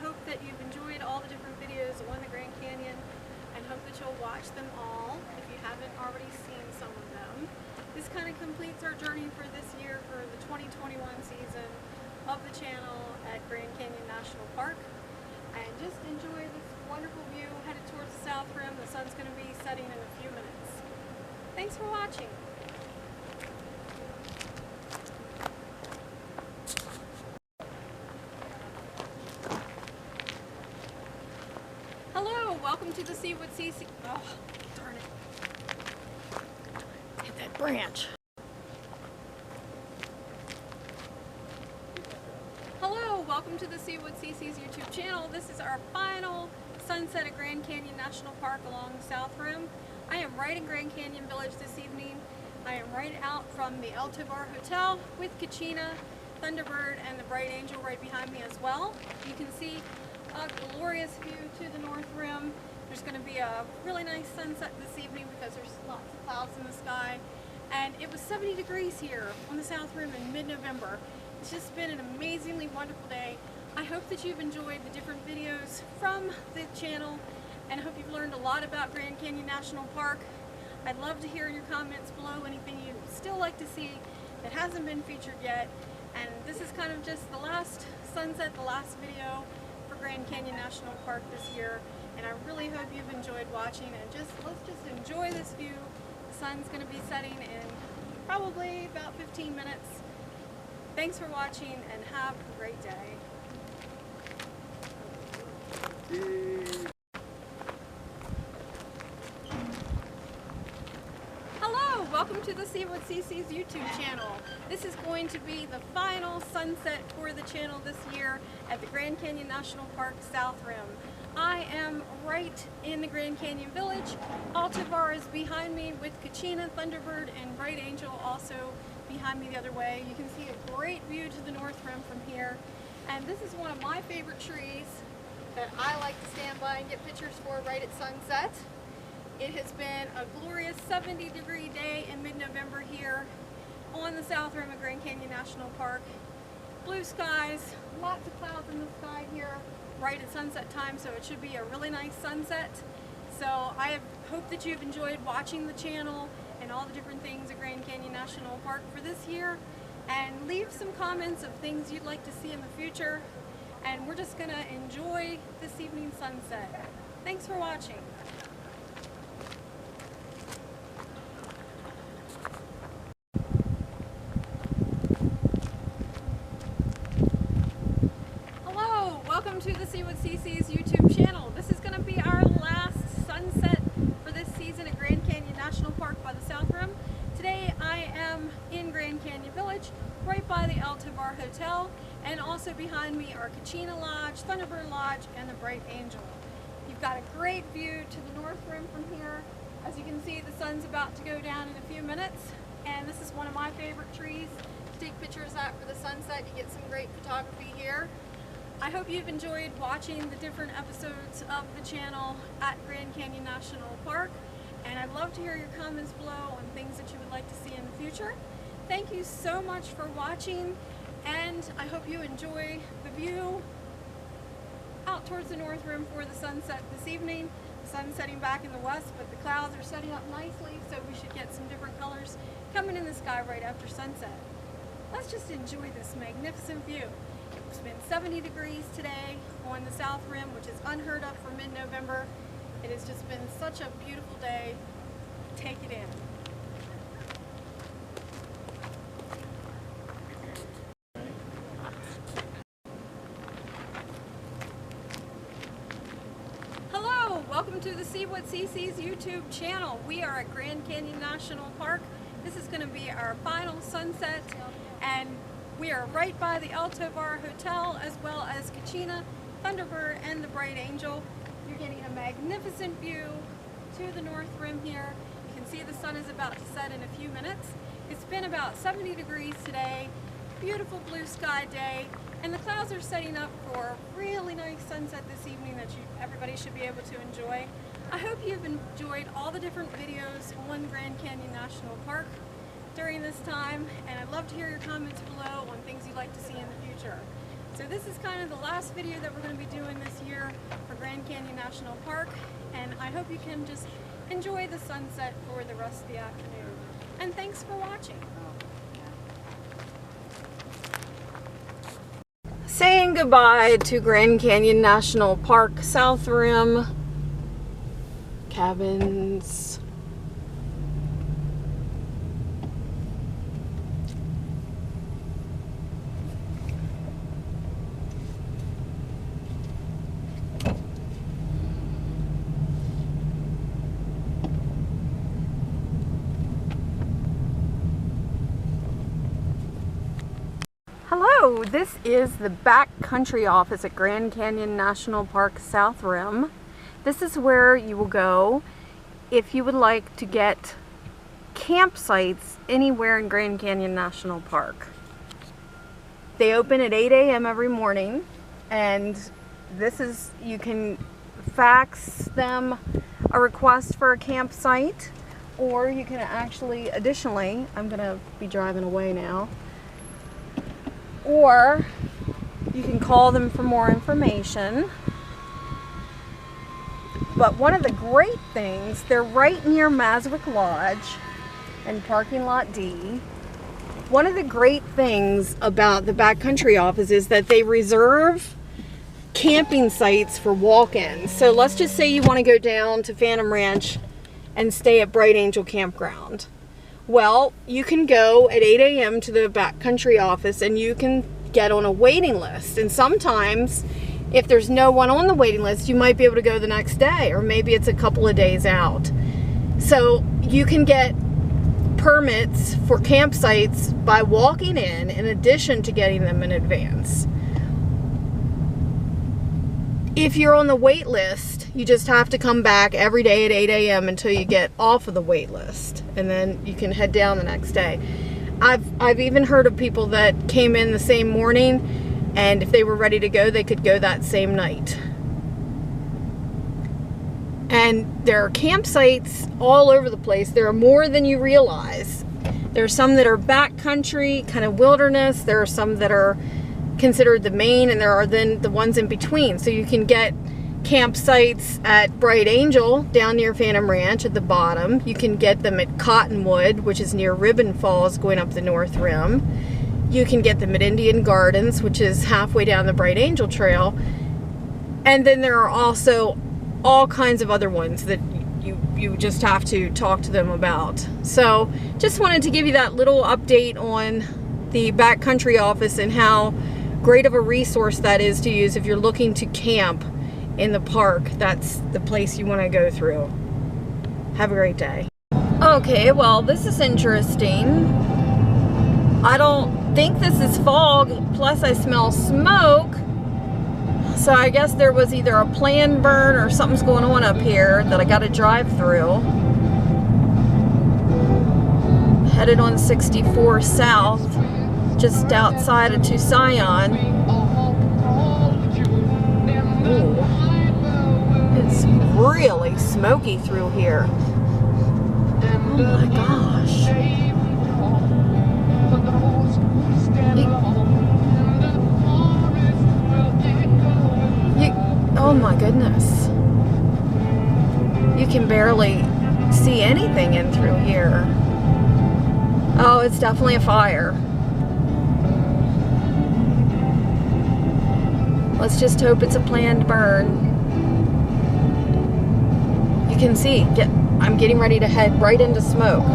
hope that you've enjoyed all the different videos on the Grand Canyon, and hope that you'll watch them all if you haven't already seen some of them. This kind of completes our journey for this year for the 2021 season of the channel at Grand Canyon National Park. And just enjoy this wonderful view headed towards the South Rim. The sun's going to be setting in a few minutes. Thanks for watching. Hello, welcome to the See What CC. Oh, darn it. Hit that branch. Hello, welcome to the See What CC's YouTube channel. This is our final sunset at Grand Canyon National Park along the South Rim. I am right in Grand Canyon Village this evening. I am right out from the Altivar Hotel with Kachina, Thunderbird, and the Bright Angel right behind me as well. You can see a glorious view to the North Rim. There's going to be a really nice sunset this evening because there's lots of clouds in the sky. And it was 70 degrees here on the South Rim in mid-November. It's just been an amazingly wonderful day. I hope that you've enjoyed the different videos from the channel, and I hope you've learned a lot about Grand Canyon National Park. I'd love to hear your comments below, anything you'd still like to see that hasn't been featured yet. And this is kind of just the last sunset, the last video for Grand Canyon National Park this year. And I really hope you've enjoyed watching, and let's just enjoy this view. The sun's going to be setting in probably about 15 minutes. Thanks for watching and have a great day. Hello, welcome to the See What CC's YouTube channel. This is going to be the final sunset for the channel this year at the Grand Canyon National Park South Rim. I am right in the Grand Canyon Village. Altovar is behind me with Kachina, Thunderbird, and Bright Angel also behind me the other way. You can see a great view to the North Rim from here. And this is one of my favorite trees that I like to stand by and get pictures for right at sunset. It has been a glorious 70-degree day in mid-November here on the South Rim of Grand Canyon National Park. Blue skies, lots of clouds in the sky here right at sunset time, so it should be a really nice sunset. So I hope that you've enjoyed watching the channel and all the different things at Grand Canyon National Park for this year, and leave some comments of things you'd like to see in the future, and we're just gonna enjoy this evening's sunset. Thanks for watching. Hello, welcome to the See What CC's YouTube channel. This is gonna be our last sunset for this season at Grand Canyon National Park by the South Rim. Today I am in Grand Canyon Village, right by the Altovar Hotel, and also behind me are Kachina Lodge, Thunderbird Lodge, and the Bright Angel. You've got a great view to the North Rim from here. As you can see, the sun's about to go down in a few minutes, and this is one of my favorite trees to take pictures at for the sunset. You get some great photography here. I hope you've enjoyed watching the different episodes of the channel at Grand Canyon National Park, and I'd love to hear your comments below on things that you would like to see in the future. Thank you so much for watching, and I hope you enjoy the view out towards the North Rim for the sunset this evening. The sun's setting back in the west, but the clouds are setting up nicely, so we should get some different colors coming in the sky right after sunset. Let's just enjoy this magnificent view. It's been 70 degrees today on the South Rim, which is unheard of for mid-November. It has just been such a beautiful day. Take it in. Hello, welcome to the See What CC's YouTube channel. We are at Grand Canyon National Park. This is going to be our final sunset, and we are right by the Altovar Hotel, as well as Kachina, Thunderbird, and the Bright Angel. You're getting a magnificent view to the North Rim here. You can see the sun is about to set in a few minutes. It's been about 70 degrees today, beautiful blue sky day, and the clouds are setting up for a really nice sunset this evening that everybody should be able to enjoy. I hope you've enjoyed all the different videos on Grand Canyon National Park during this time, and I'd love to hear your comments below on things you'd like to see in the future. So this is kind of the last video that we're going to be doing this year for Grand Canyon National Park, and I hope you can just enjoy the sunset for the rest of the afternoon. And thanks for watching. Saying goodbye to Grand Canyon National Park South Rim cabins. Hello, this is the backcountry office at Grand Canyon National Park South Rim. This is where you will go if you would like to get campsites anywhere in Grand Canyon National Park. They open at 8 a.m. every morning, and this is, you can fax them a request for a campsite, or you can actually, additionally, I'm going to be driving away now, or You can call them for more information. But one of the great things, they're right near Maswick Lodge and parking lot D. One of the great things about the Backcountry office is that they reserve camping sites for walk-ins. So let's just say you want to go down to Phantom Ranch and stay at Bright Angel Campground. Well, you can go at 8 a.m. to the Backcountry office and you can get on a waiting list. And sometimes, if there's no one on the waiting list, you might be able to go the next day, or maybe it's a couple of days out. So you can get permits for campsites by walking in addition to getting them in advance. If you're on the wait list, you just have to come back every day at 8 a.m. until you get off of the wait list, and then you can head down the next day. I've even heard of people that came in the same morning, and if they were ready to go, they could go that same night. And there are campsites all over the place. There are more than you realize. There are some that are backcountry, kind of wilderness. There are some that are considered the main, and there are then the ones in between. So you can get campsites at Bright Angel down near Phantom Ranch at the bottom. You can get them at Cottonwood, which is near Ribbon Falls going up the North Rim. You can get them at Indian Gardens, which is halfway down the Bright Angel Trail. And then there are also all kinds of other ones that you just have to talk to them about. So just wanted to give you that little update on the Backcountry office and how great of a resource that is to use if you're looking to camp in the park. That's the place you want to go through. Have a great day. Okay, well, this is interesting. I don't think this is fog, plus I smell smoke. So I guess there was either a planned burn or something's going on up here that I got to drive through. Headed on 64 South, just outside of Tucson. Ooh. It's really smoky through here. Oh my gosh. Oh my goodness. You can barely see anything in through here. Oh, it's definitely a fire. Let's just hope it's a planned burn. You can see, I'm getting ready to head right into smoke.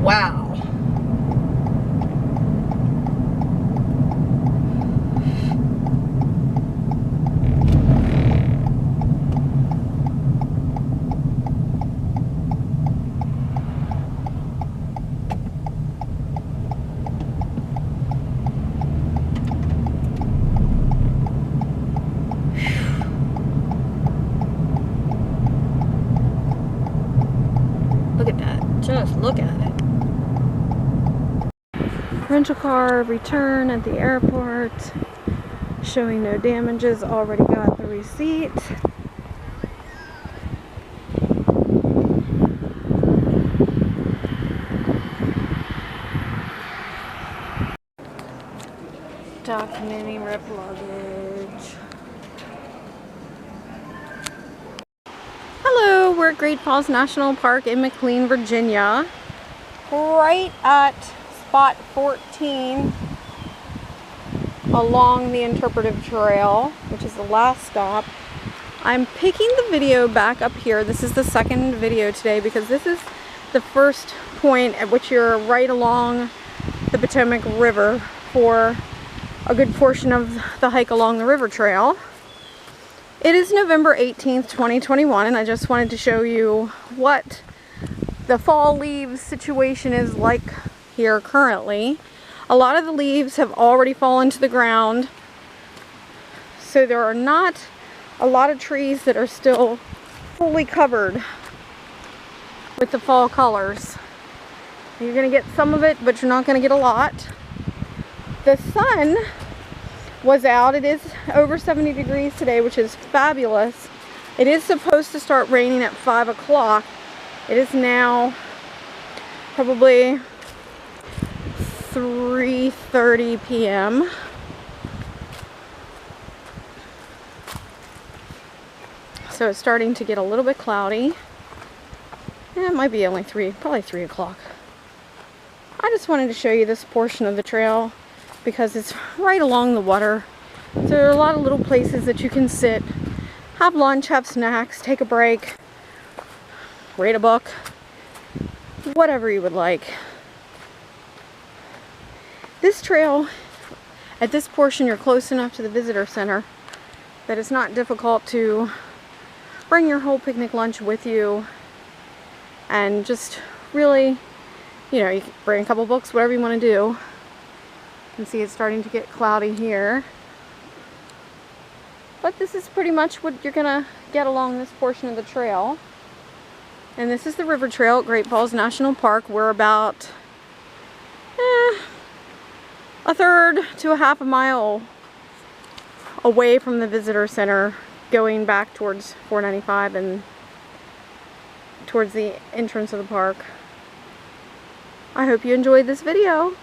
Wow. Look at that. Just look at it. Rental car return at the airport, showing no damages. Already got the receipt. Documenting rip luggage. Hello, we're at Great Falls National Park in McLean, Virginia. Right at spot 14 along the Interpretive Trail, which is the last stop. I'm picking the video back up here. This is the second video today because this is the first point at which you're right along the Potomac River for a good portion of the hike along the river trail. It is November 18th, 2021, and I just wanted to show you what the fall leaves situation is like here currently. A lot of the leaves have already fallen to the ground, so there are not a lot of trees that are still fully covered with the fall colors. You're going to get some of it, but you're not going to get a lot. The sun was out. It is over 70 degrees today, which is fabulous. It is supposed to start raining at 5 o'clock. It is now probably 3:30 p.m. So it's starting to get a little bit cloudy. It might be only probably 3 o'clock. I just wanted to show you this portion of the trail because it's right along the water. So there are a lot of little places that you can sit, have lunch, have snacks, take a break, read a book, whatever you would like. This trail, at this portion, you're close enough to the visitor center that it's not difficult to bring your whole picnic lunch with you and just really, you know, you can bring a couple books, whatever you want to do. You can see it's starting to get cloudy here. But this is pretty much what you're gonna get along this portion of the trail. And this is the river trail at Great Falls National Park. We're about a third to a half a mile away from the visitor center, going back towards 495 and towards the entrance of the park. I hope you enjoyed this video.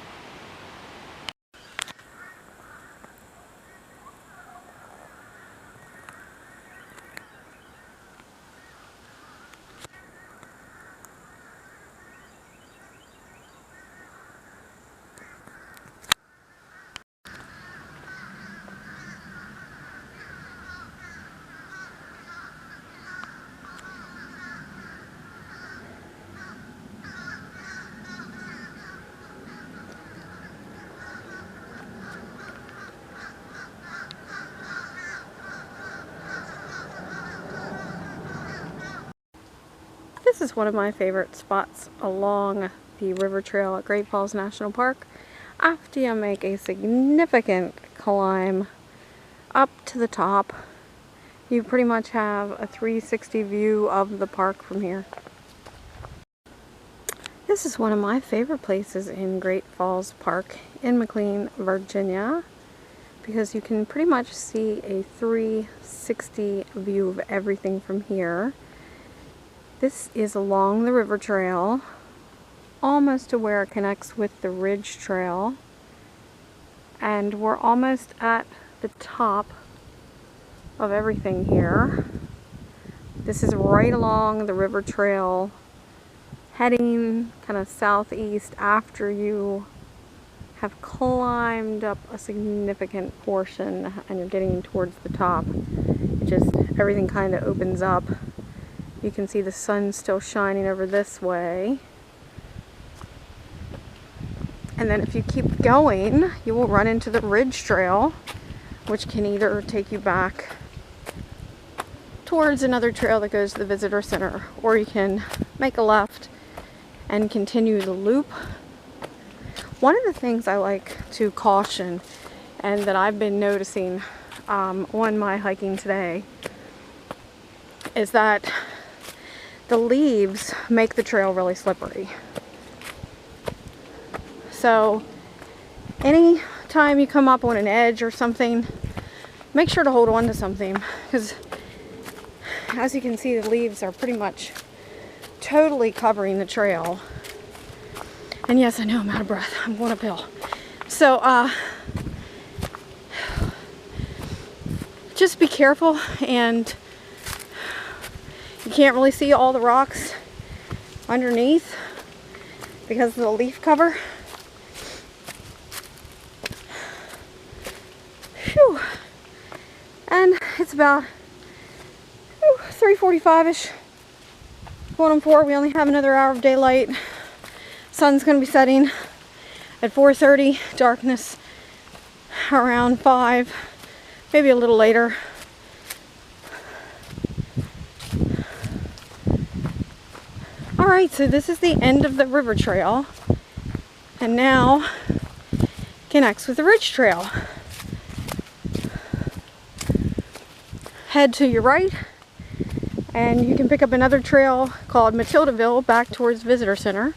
This is one of my favorite spots along the river trail at Great Falls National Park. After you make a significant climb up to the top, you pretty much have a 360 view of the park from here. This is one of my favorite places in Great Falls Park in McLean, Virginia, because you can pretty much see a 360 view of everything from here. This is along the river trail, almost to where it connects with the Ridge Trail, and we're almost at the top of everything here. This is right along the river trail, heading kind of southeast after you have climbed up a significant portion and you're getting towards the top. It just, everything kind of opens up. You can see the sun still shining over this way. And then if you keep going, you will run into the Ridge Trail, which can either take you back towards another trail that goes to the visitor center, or you can make a left and continue the loop. One of the things I like to caution, and that I've been noticing on my hiking today, is that the leaves make the trail really slippery. So any time you come up on an edge or something, make sure to hold on to something, because as you can see, the leaves are pretty much totally covering the trail. And yes, I know I'm out of breath. I'm going uphill. So just be careful, and you can't really see all the rocks underneath because of the leaf cover. Whew. And it's about 3:45ish, going on 4. We only have another hour of daylight. Sun's going to be setting at 4:30. Darkness around 5, maybe a little later. Alright, so this is the end of the river trail, and now connects with the Ridge Trail. Head to your right and you can pick up another trail called Matildaville back towards Visitor Center.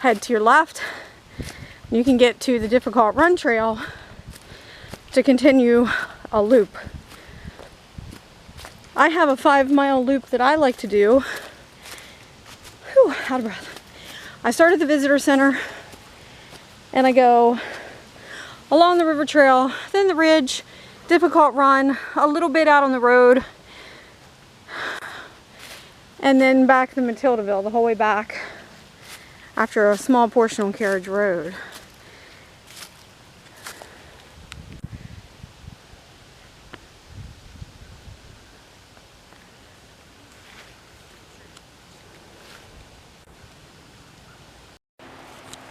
Head to your left, You can get to the Difficult Run Trail to continue a loop. I have a 5-mile loop that I like to do. Whew, out of breath. I start at the visitor center and I go along the river trail, then the ridge, Difficult Run, a little bit out on the road, and then back to Matildaville the whole way back after a small portion on Carriage Road.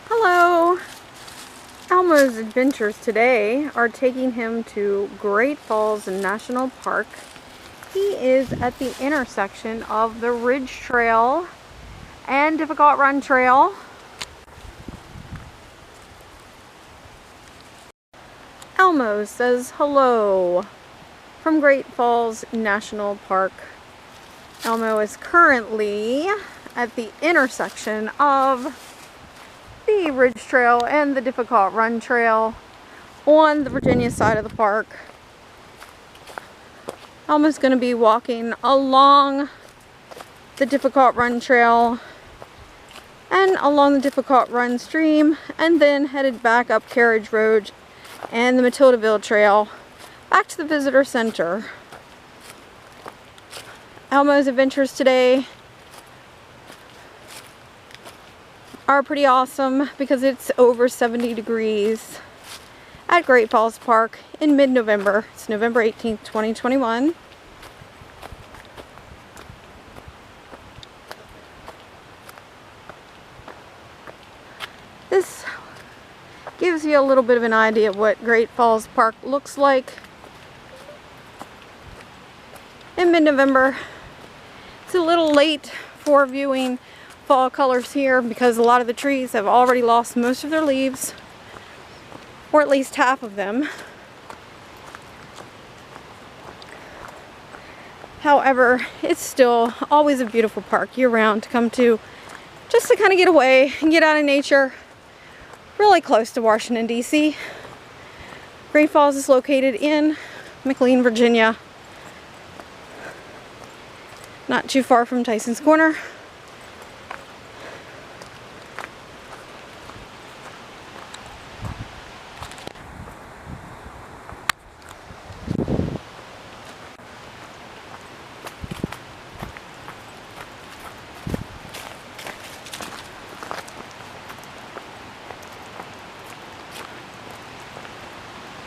Hello! Elmo's adventures today are taking him to Great Falls National Park. He is at the intersection of the Ridge Trail and Difficult Run Trail. Elmo says hello from Great Falls National Park. Elmo is currently at the intersection of the Ridge Trail and the Difficult Run Trail on the Virginia side of the park. Elmo's going to be walking along the Difficult Run Trail and along the Difficult Run stream, and then headed back up Carriage Road and the Matildaville Trail back to the visitor center. Elmo's adventures today are pretty awesome because it's over 70 degrees at Great Falls Park in mid-November. It's November 18th, 2021. This gives you a little bit of an idea of what Great Falls Park looks like in mid-November. It's a little late for viewing fall colors here because a lot of the trees have already lost most of their leaves, or at least half of them. However, it's still always a beautiful park year-round to come to, just to kind of get away and get out of nature. Really close to Washington, D.C. Great Falls is located in McLean, Virginia. Not too far from Tyson's Corner.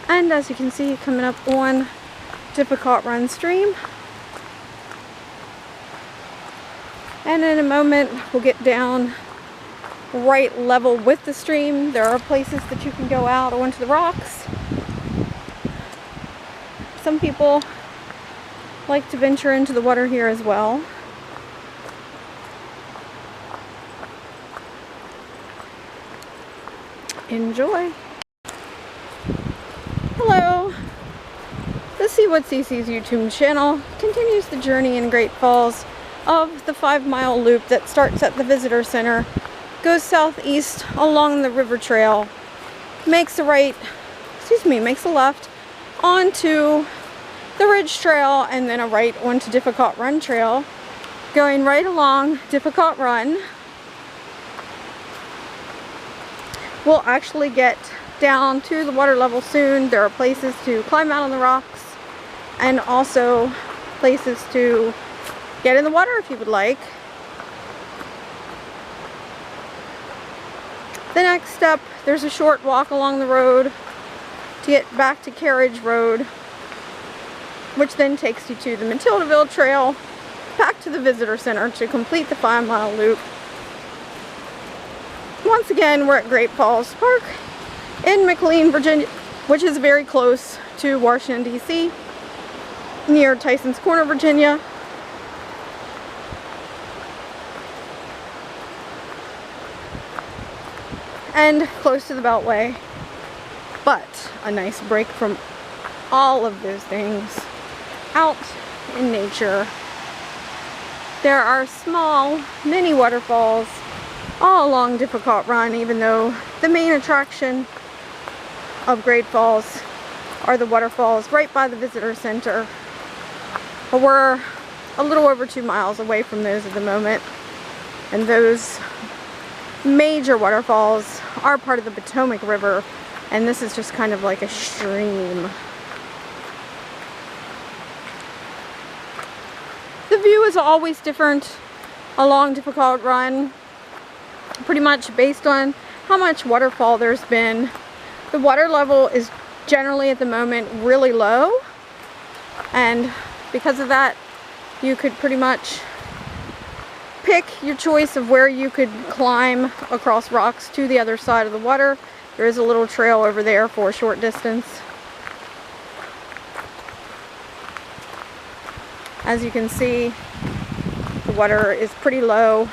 And as you can see, coming up on Difficult Run stream. And in a moment, we'll get down right level with the stream. There are places that you can go out onto the rocks. Some people like to venture into the water here as well. Enjoy! Hello! The See What CC's YouTube channel continues the journey in Great Falls of the 5-mile loop that starts at the visitor center, goes southeast along the river trail, makes a left onto the Ridge Trail, and then a right onto Difficult Run Trail, going right along Difficult Run. We'll actually get down to the water level soon. There are places to climb out on the rocks and also places to get in the water if you would like. The next step, there's a short walk along the road to get back to Carriage Road, which then takes you to the Matildaville Trail, back to the visitor center to complete the 5-mile loop. Once again, we're at Great Falls Park in McLean, Virginia, which is very close to Washington, D.C., near Tyson's Corner, Virginia. And close to the Beltway. But a nice break from all of those things out in nature. There are small mini waterfalls all along Difficult Run, even though the main attraction of Great Falls are the waterfalls right by the visitor center. But we're a little over 2 miles away from those at the moment, and those major waterfalls are part of the Potomac River, and this is just kind of like a stream. The view is always different along Difficult Run, pretty much based on how much waterfall there's been. The water level is generally at the moment really low, and because of that you could pretty much pick your choice of where you could climb across rocks to the other side of the water. There is a little trail over there for a short distance. As you can see, the water is pretty low.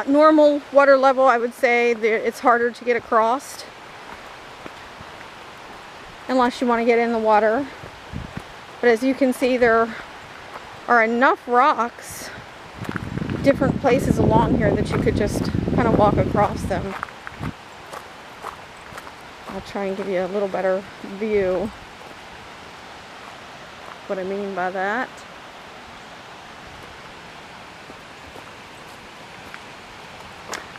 Normal water level, I would say it's harder to get across unless you want to get in the water. But as you can see, there are enough rocks, different places along here, that you could just kind of walk across them. I'll try and give you a little better view. What I mean by that.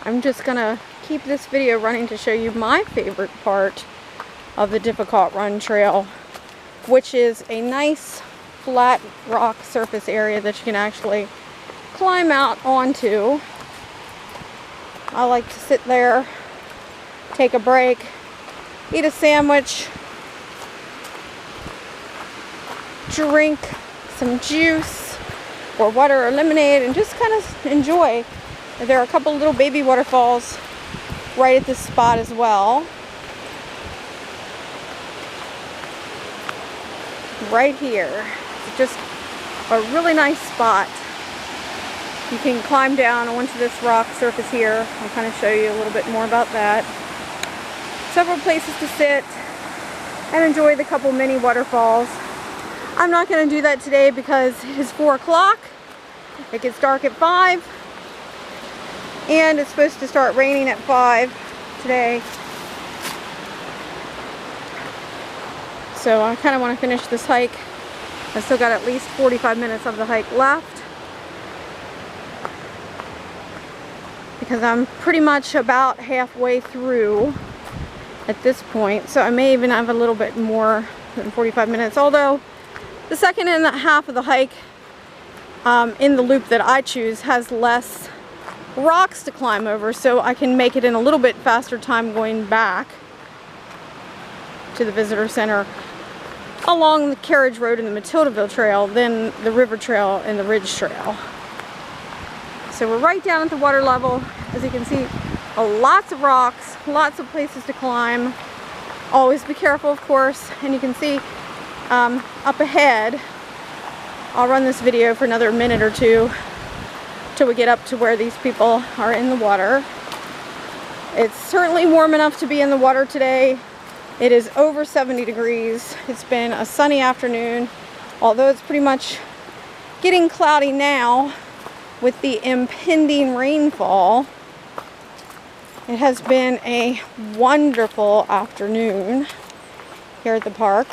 I'm just gonna keep this video running to show you my favorite part of the Difficult Run Trail, which is a nice flat rock surface area that you can actually climb out onto. I like to sit there, take a break, eat a sandwich, drink some juice or water or lemonade, and just kind of enjoy. There are a couple little baby waterfalls right at this spot as well. Right here. It's just a really nice spot. You can climb down onto this rock surface here. I'll kind of show you a little bit more about that. Several places to sit and enjoy the couple mini waterfalls. I'm not going to do that today because it is 4 o'clock. It gets dark at 5. And it's supposed to start raining at 5 today. So I kind of want to finish this hike. I've still got at least 45 minutes of the hike left, because I'm pretty much about halfway through at this point. So I may even have a little bit more than 45 minutes. Although the second and a half of the hike in the loop that I choose has less rocks to climb over, so I can make it in a little bit faster time going back to the visitor center along the Carriage Road and the Matildaville Trail than the River Trail and the Ridge Trail. So we're right down at the water level. As you can see, lots of rocks, lots of places to climb. Always be careful, of course. And you can see up ahead, I'll run this video for another minute or two till we get up to where these people are in the water. It's certainly warm enough to be in the water today. It is over 70 degrees. It's been a sunny afternoon, although it's pretty much getting cloudy now with the impending rainfall. It has been a wonderful afternoon here at the park.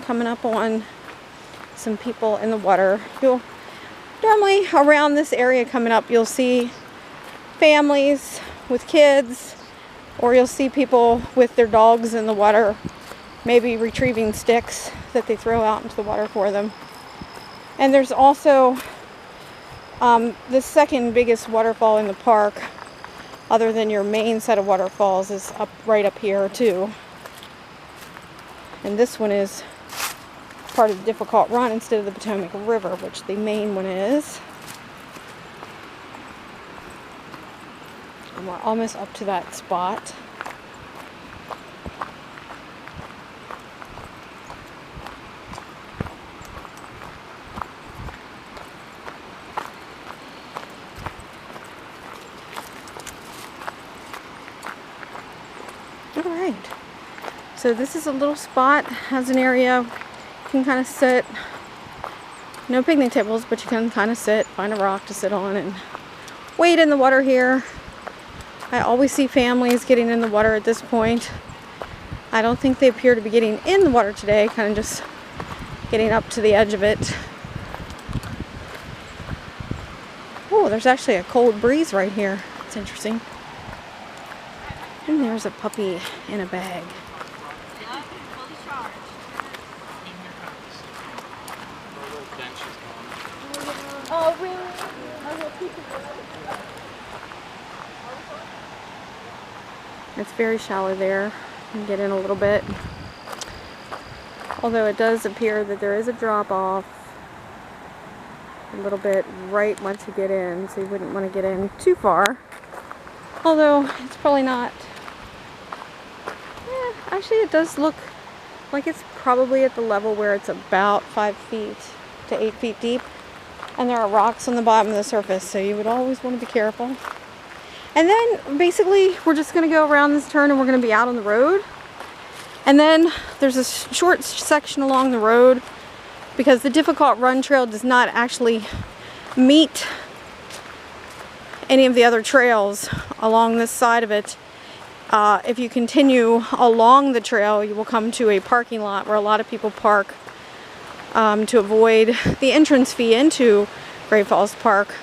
Coming up on some people in the water. You'll normally around this area coming up, you'll see families with kids, or you'll see people with their dogs in the water, maybe retrieving sticks that they throw out into the water for them. And there's also the second biggest waterfall in the park, other than your main set of waterfalls, is right up here too. And this one is part of the Difficult Run instead of the Potomac River, which the main one is. And we're almost up to that spot. Alright, so this is a little spot, has an area you can kind of sit, No picnic tables, but you can kind of sit, find a rock to sit on and wade in the water here. I always see families getting in the water at this point. I don't think they appear to be getting in the water today, kind of just getting up to the edge of it. Oh, there's actually a cold breeze right here. It's interesting. And there's a puppy in a bag. Fully charged. Oh, really? It's very shallow there. You can get in a little bit. Although it does appear that there is a drop off a little bit right once you get in, so you wouldn't want to get in too far. Although it's probably not. Yeah, actually it does look like it's probably at the level where it's about 5 feet to 8 feet deep. And there are rocks on the bottom of the surface, so you would always want to be careful. And then basically we're just going to go around this turn and we're going to be out on the road. And then there's a short section along the road because the Difficult Run Trail does not actually meet any of the other trails along this side of it. If you continue along the trail, you will come to a parking lot where a lot of people park to avoid the entrance fee into Great Falls Park.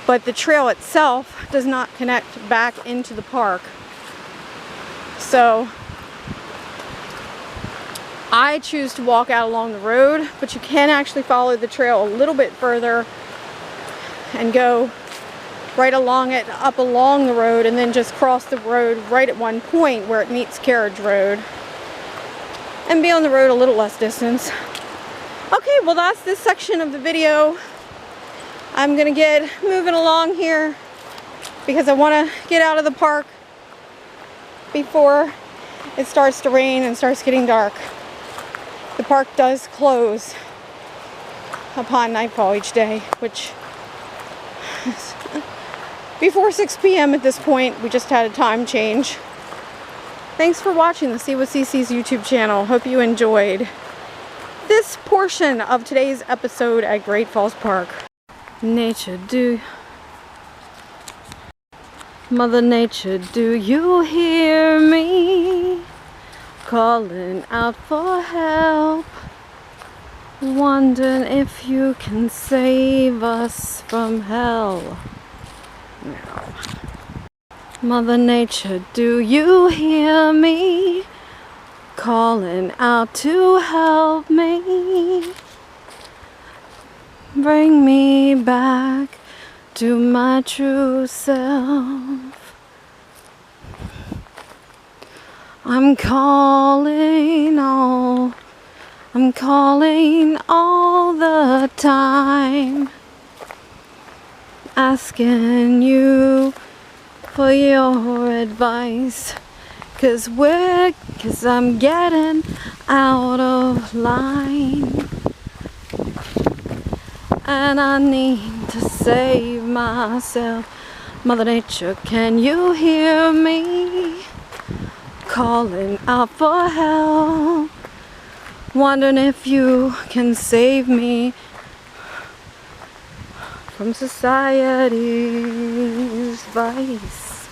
But the trail itself does not connect back into the park. So I choose to walk out along the road, but you can actually follow the trail a little bit further and go right along it, up along the road, and then just cross the road right at one point where it meets Carriage Road and be on the road a little less distance. Okay, well that's this section of the video. I'm gonna get moving along here because I want to get out of the park before it starts to rain and starts getting dark. The park does close upon nightfall each day, which is before 6 p.m. at this point. We just had a time change. Thanks for watching the See What CC's YouTube channel. Hope you enjoyed this portion of today's episode at Great Falls Park. Mother Nature, do you hear me calling out for help? Wondering if you can save us from hell. No. Mother Nature, do you hear me calling out to help me? Bring me back to my true self. I'm calling all the time, asking you for your advice, 'cause I'm getting out of line. And I need to save myself. Mother Nature, can you hear me calling out for help? Wondering if you can save me from society's vice.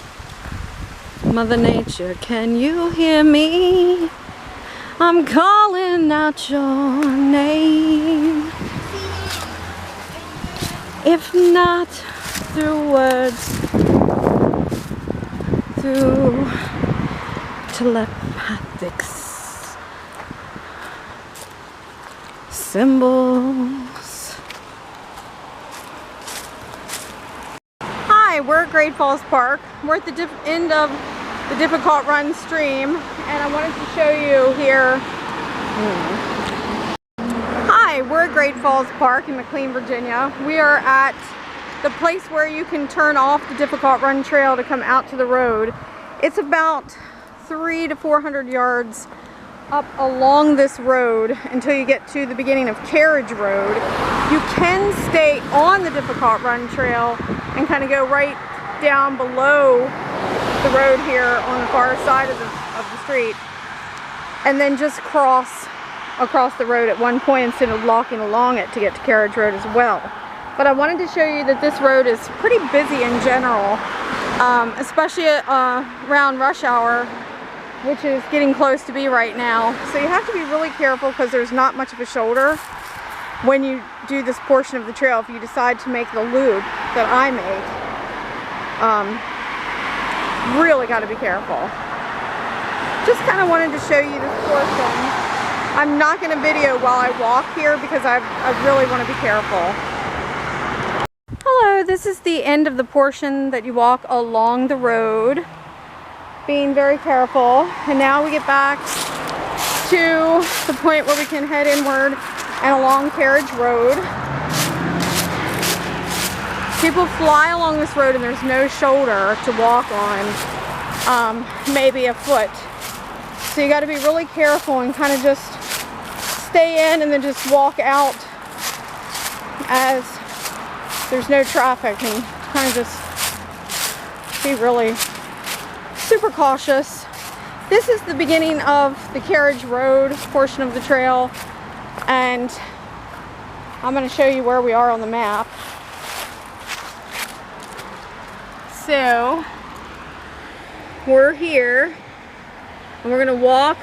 Mother Nature, can you hear me? I'm calling out your name. If not through words, through telepathic symbols. Hi, we're at Great Falls Park. We're at the end of the Difficult Run stream, and I wanted to show you here. Hi, we're at Great Falls Park in McLean, Virginia. We are at the place where you can turn off the Difficult Run Trail to come out to the road. It's about 300 to 400 yards up along this road until you get to the beginning of Carriage Road. You can stay on the Difficult Run Trail and kind of go right down below the road here on the far side of the street, and then just cross across the road at one point instead of walking along it to get to Carriage Road as well. But I wanted to show you that this road is pretty busy in general, especially around rush hour, which is getting close to be right now. So you have to be really careful because there's not much of a shoulder when you do this portion of the trail if you decide to make the loop that I make. Really got to be careful. Just kind of wanted to show you this portion. I'm not going to video while I walk here because I really want to be careful. Hello, this is the end of the portion that you walk along the road, being very careful. And now we get back to the point where we can head inward and along Carriage Road. People fly along this road and there's no shoulder to walk on, maybe a foot. So you got to be really careful and kind of just stay in and then just walk out as there's no traffic, and kind of just be really super cautious. This is the beginning of the Carriage Road portion of the trail, and I'm going to show you where we are on the map. So we're here and we're going to walk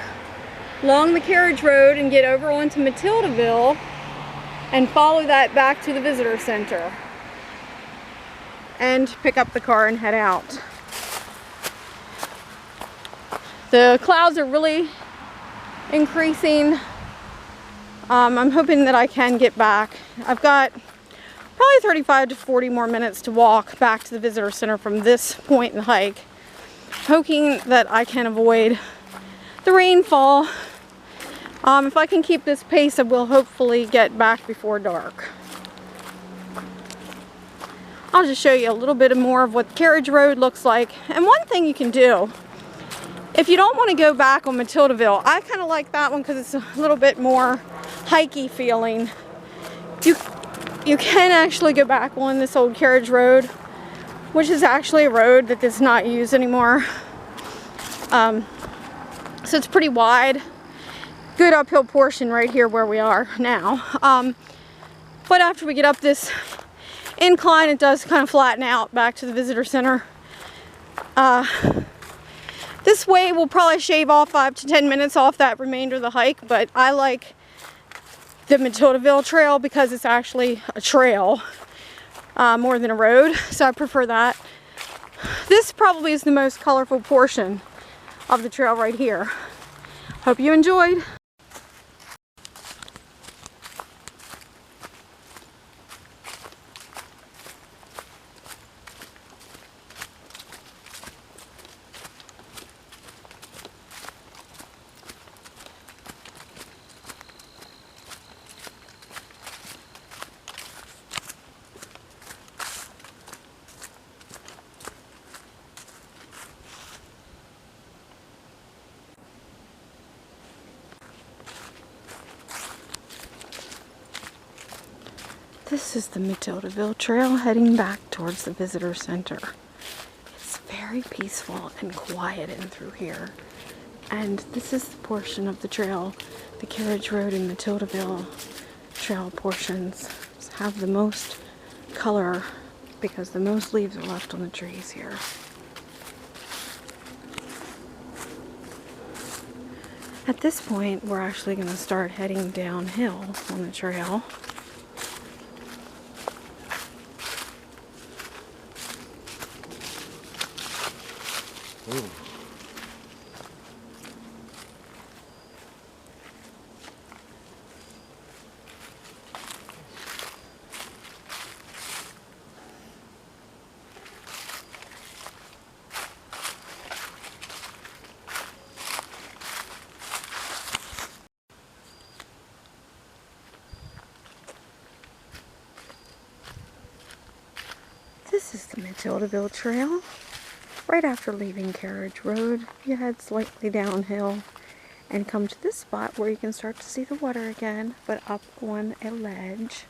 along the Carriage Road and get over onto Matildaville and follow that back to the visitor center and pick up the car and head out. The clouds are really increasing. I'm hoping that I can get back. I've got probably 35 to 40 more minutes to walk back to the visitor center from this point in the hike. Hoping that I can avoid the rainfall. If I can keep this pace, I will hopefully get back before dark. I'll just show you a little bit more of what Carriage Road looks like. And one thing you can do, if you don't want to go back on Matildaville, I kind of like that one because it's a little bit more hikey feeling. You can actually go back on this old Carriage Road, which is actually a road that is not used anymore. So it's pretty wide. Good uphill portion right here where we are now. But after we get up this incline, it does kind of flatten out back to the visitor center. This way we'll probably shave off 5 to 10 minutes off that remainder of the hike, but I like the Matildaville trail because it's actually a trail more than a road, so I prefer that. This probably is the most colorful portion of the trail right here. Hope you enjoyed. This is the Matildaville Trail heading back towards the visitor center. It's very peaceful and quiet in through here. And this is the portion of the trail, the Carriage Road and Matildaville trail portions have the most color because the most leaves are left on the trees here. At this point, we're actually going to start heading downhill on the trail. Ooh. This is the Matildaville Trail. Right after leaving Carriage Road, you head slightly downhill and come to this spot where you can start to see the water again, but up on a ledge.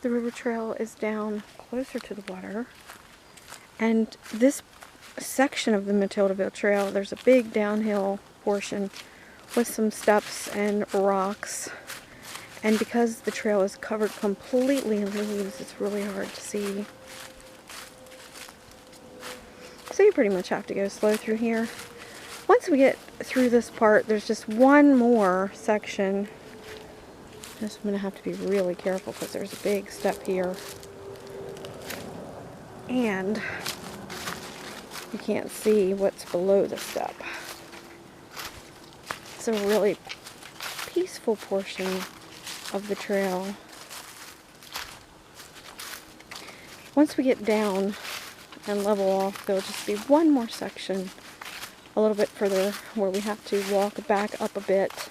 The river trail is down closer to the water. And this section of the Matildaville Trail, there's a big downhill portion with some steps and rocks. And because the trail is covered completely in leaves, it's really hard to see. So you pretty much have to go slow through here. Once we get through this part, there's just one more section. Just I'm going to have to be really careful because there's a big step here. And you can't see what's below the step. It's a really peaceful portion of the trail. Once we get down and level off, there'll just be one more section a little bit further where we have to walk back up a bit,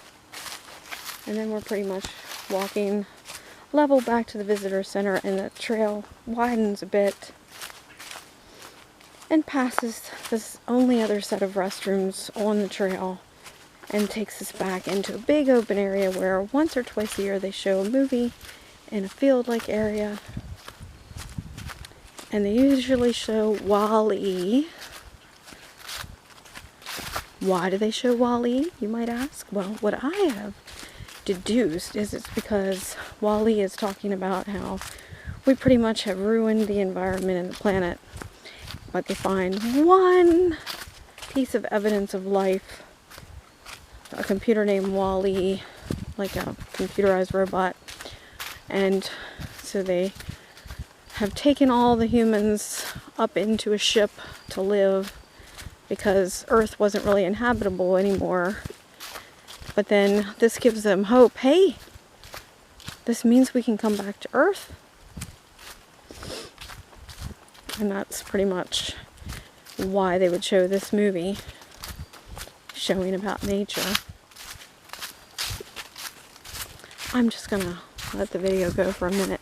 and then we're pretty much walking level back to the visitor center, and the trail widens a bit and passes this only other set of restrooms on the trail and takes us back into a big open area where once or twice a year they show a movie in a field-like area, and they usually show WALL-E. Why do they show WALL-E, you might ask? Well, what I have deduced is it's because WALL-E is talking about how we pretty much have ruined the environment and the planet, but they find one piece of evidence of life, a computer named WALL-E, like a computerized robot, and so they have taken all the humans up into a ship to live because Earth wasn't really inhabitable anymore. But then this gives them hope. Hey, this means we can come back to Earth. And that's pretty much why they would show this movie, showing about nature. I'm just gonna let the video go for a minute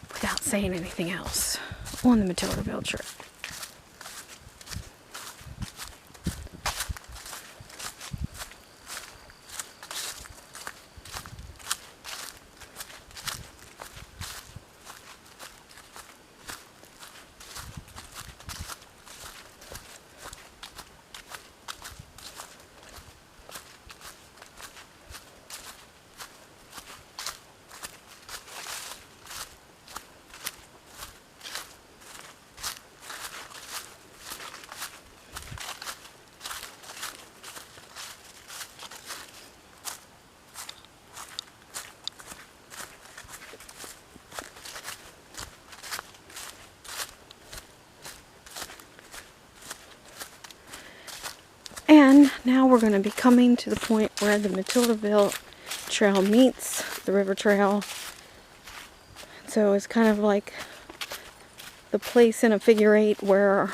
without saying anything else on the Matildaville trip. And now we're going to be coming to the point where the Matildaville Trail meets the river trail. So it's kind of like the place in a figure eight where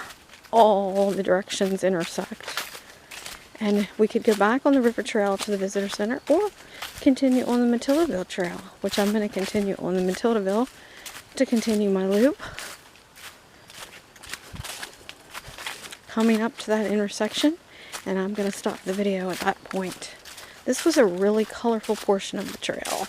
all the directions intersect. And we could go back on the river trail to the visitor center or continue on the Matildaville Trail, which I'm going to continue on the Matildaville to continue my loop. Coming up to that intersection, and I'm going to stop the video at that point. This was a really colorful portion of the trail.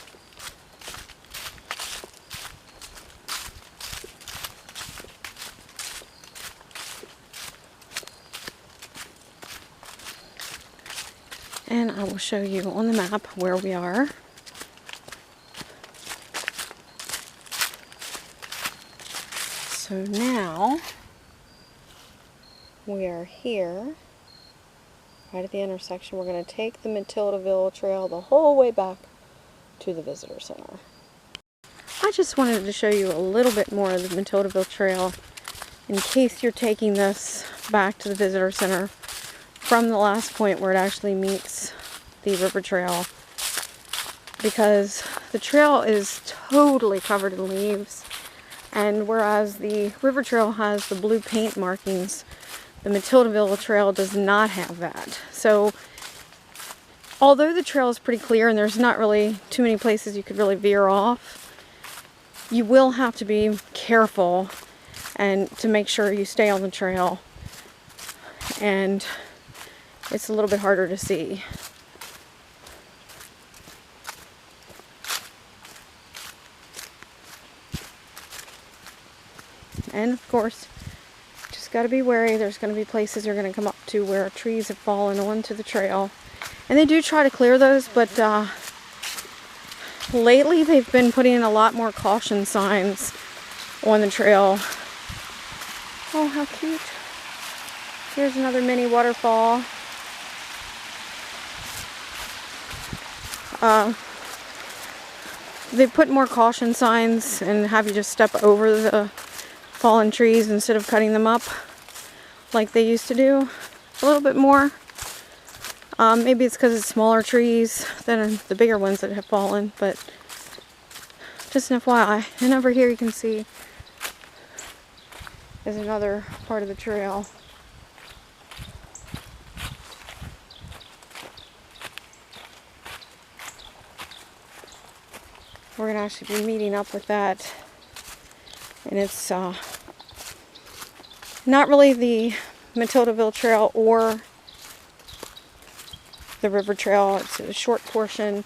And I will show you on the map where we are. So now we are here, right at the intersection. We're going to take the Matildaville Trail the whole way back to the visitor center. I just wanted to show you a little bit more of the Matildaville Trail in case you're taking this back to the visitor center from the last point where it actually meets the river trail, because the trail is totally covered in leaves, and whereas the river trail has the blue paint markings, the Matildaville Trail does not have that. So although the trail is pretty clear and there's not really too many places you could really veer off, you will have to be careful and to make sure you stay on the trail, and it's a little bit harder to see. And of course, just got to be wary. There's going to be places you're going to come up to where trees have fallen onto the trail, And they do try to clear those, but lately they've been putting in a lot more caution signs on the trail. Oh, how cute. Here's another mini waterfall. They put more caution signs and have you just step over the fallen trees instead of cutting them up like they used to do a little bit more. Maybe it's because it's smaller trees than the bigger ones that have fallen, but just an FYI. And over here you can see is another part of the trail. We're going to actually be meeting up with that. And it's not really the Matildaville Trail or the river trail. It's a short portion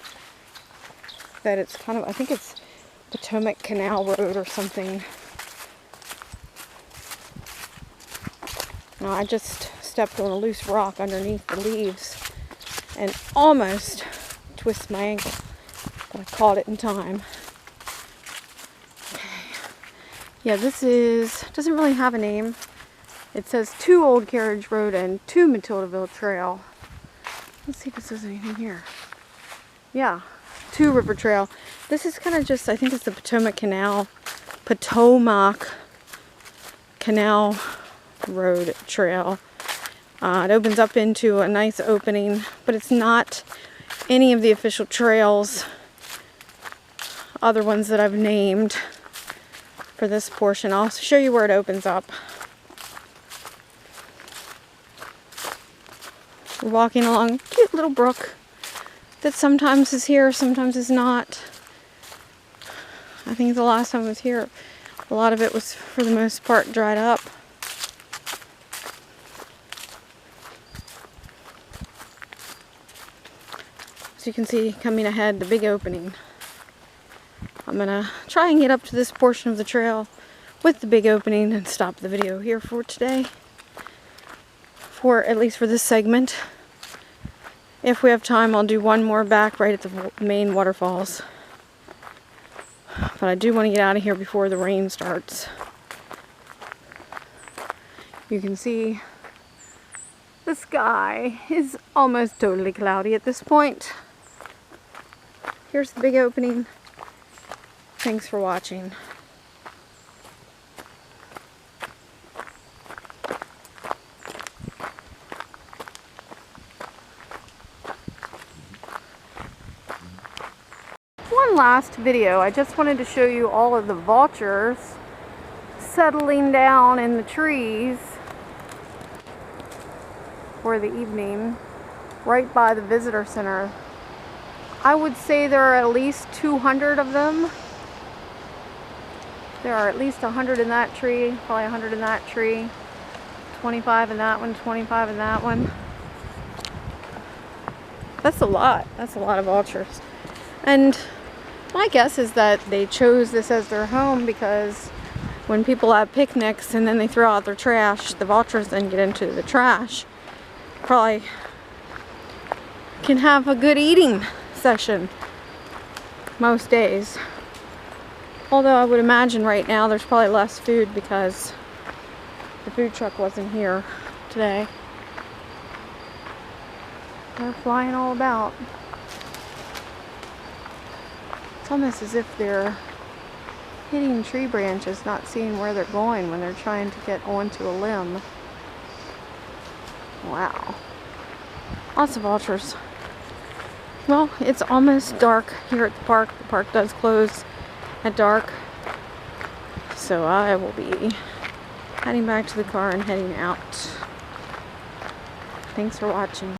that it's kind of, I think it's Potomac Canal Road or something. Now, I just stepped on a loose rock underneath the leaves and almost twisted my ankle, but I caught it in time. Okay. Yeah, this doesn't really have a name. It says 2 Old Carriage Road and 2 Matildaville Trail. Let's see if it says anything here. Yeah, 2 River Trail. This is kind of just, I think it's the Potomac Canal Road Trail. It opens up into a nice opening, but it's not any of the official trails, other ones that I've named for this portion. I'll show you where it opens up. We're walking along a cute little brook that sometimes is here, sometimes is not. I think the last time I was here, a lot of it was, for the most part, dried up. As you can see, coming ahead, the big opening. I'm going to try and get up to this portion of the trail with the big opening and stop the video here for today. At least for this segment. If we have time, I'll do one more back right at the main waterfalls. But I do want to get out of here before the rain starts. You can see the sky is almost totally cloudy at this point. Here's the big opening. Thanks for watching. One last video. I just wanted to show you all of the vultures settling down in the trees for the evening right by the visitor center. I would say there are at least 200 of them. There are at least 100 in that tree, probably 100 in that tree, 25 in that one, 25 in that one. That's a lot. That's a lot of vultures. And my guess is that they chose this as their home because when people have picnics and then they throw out their trash, the vultures then get into the trash. Probably can have a good eating session most days. Although I would imagine right now there's probably less food because the food truck wasn't here today. They're flying all about. It's almost as if they're hitting tree branches, not seeing where they're going when they're trying to get onto a limb. Wow. Lots of vultures. Well, it's almost dark here at the park. The park does close at dark. So I will be heading back to the car and heading out. Thanks for watching.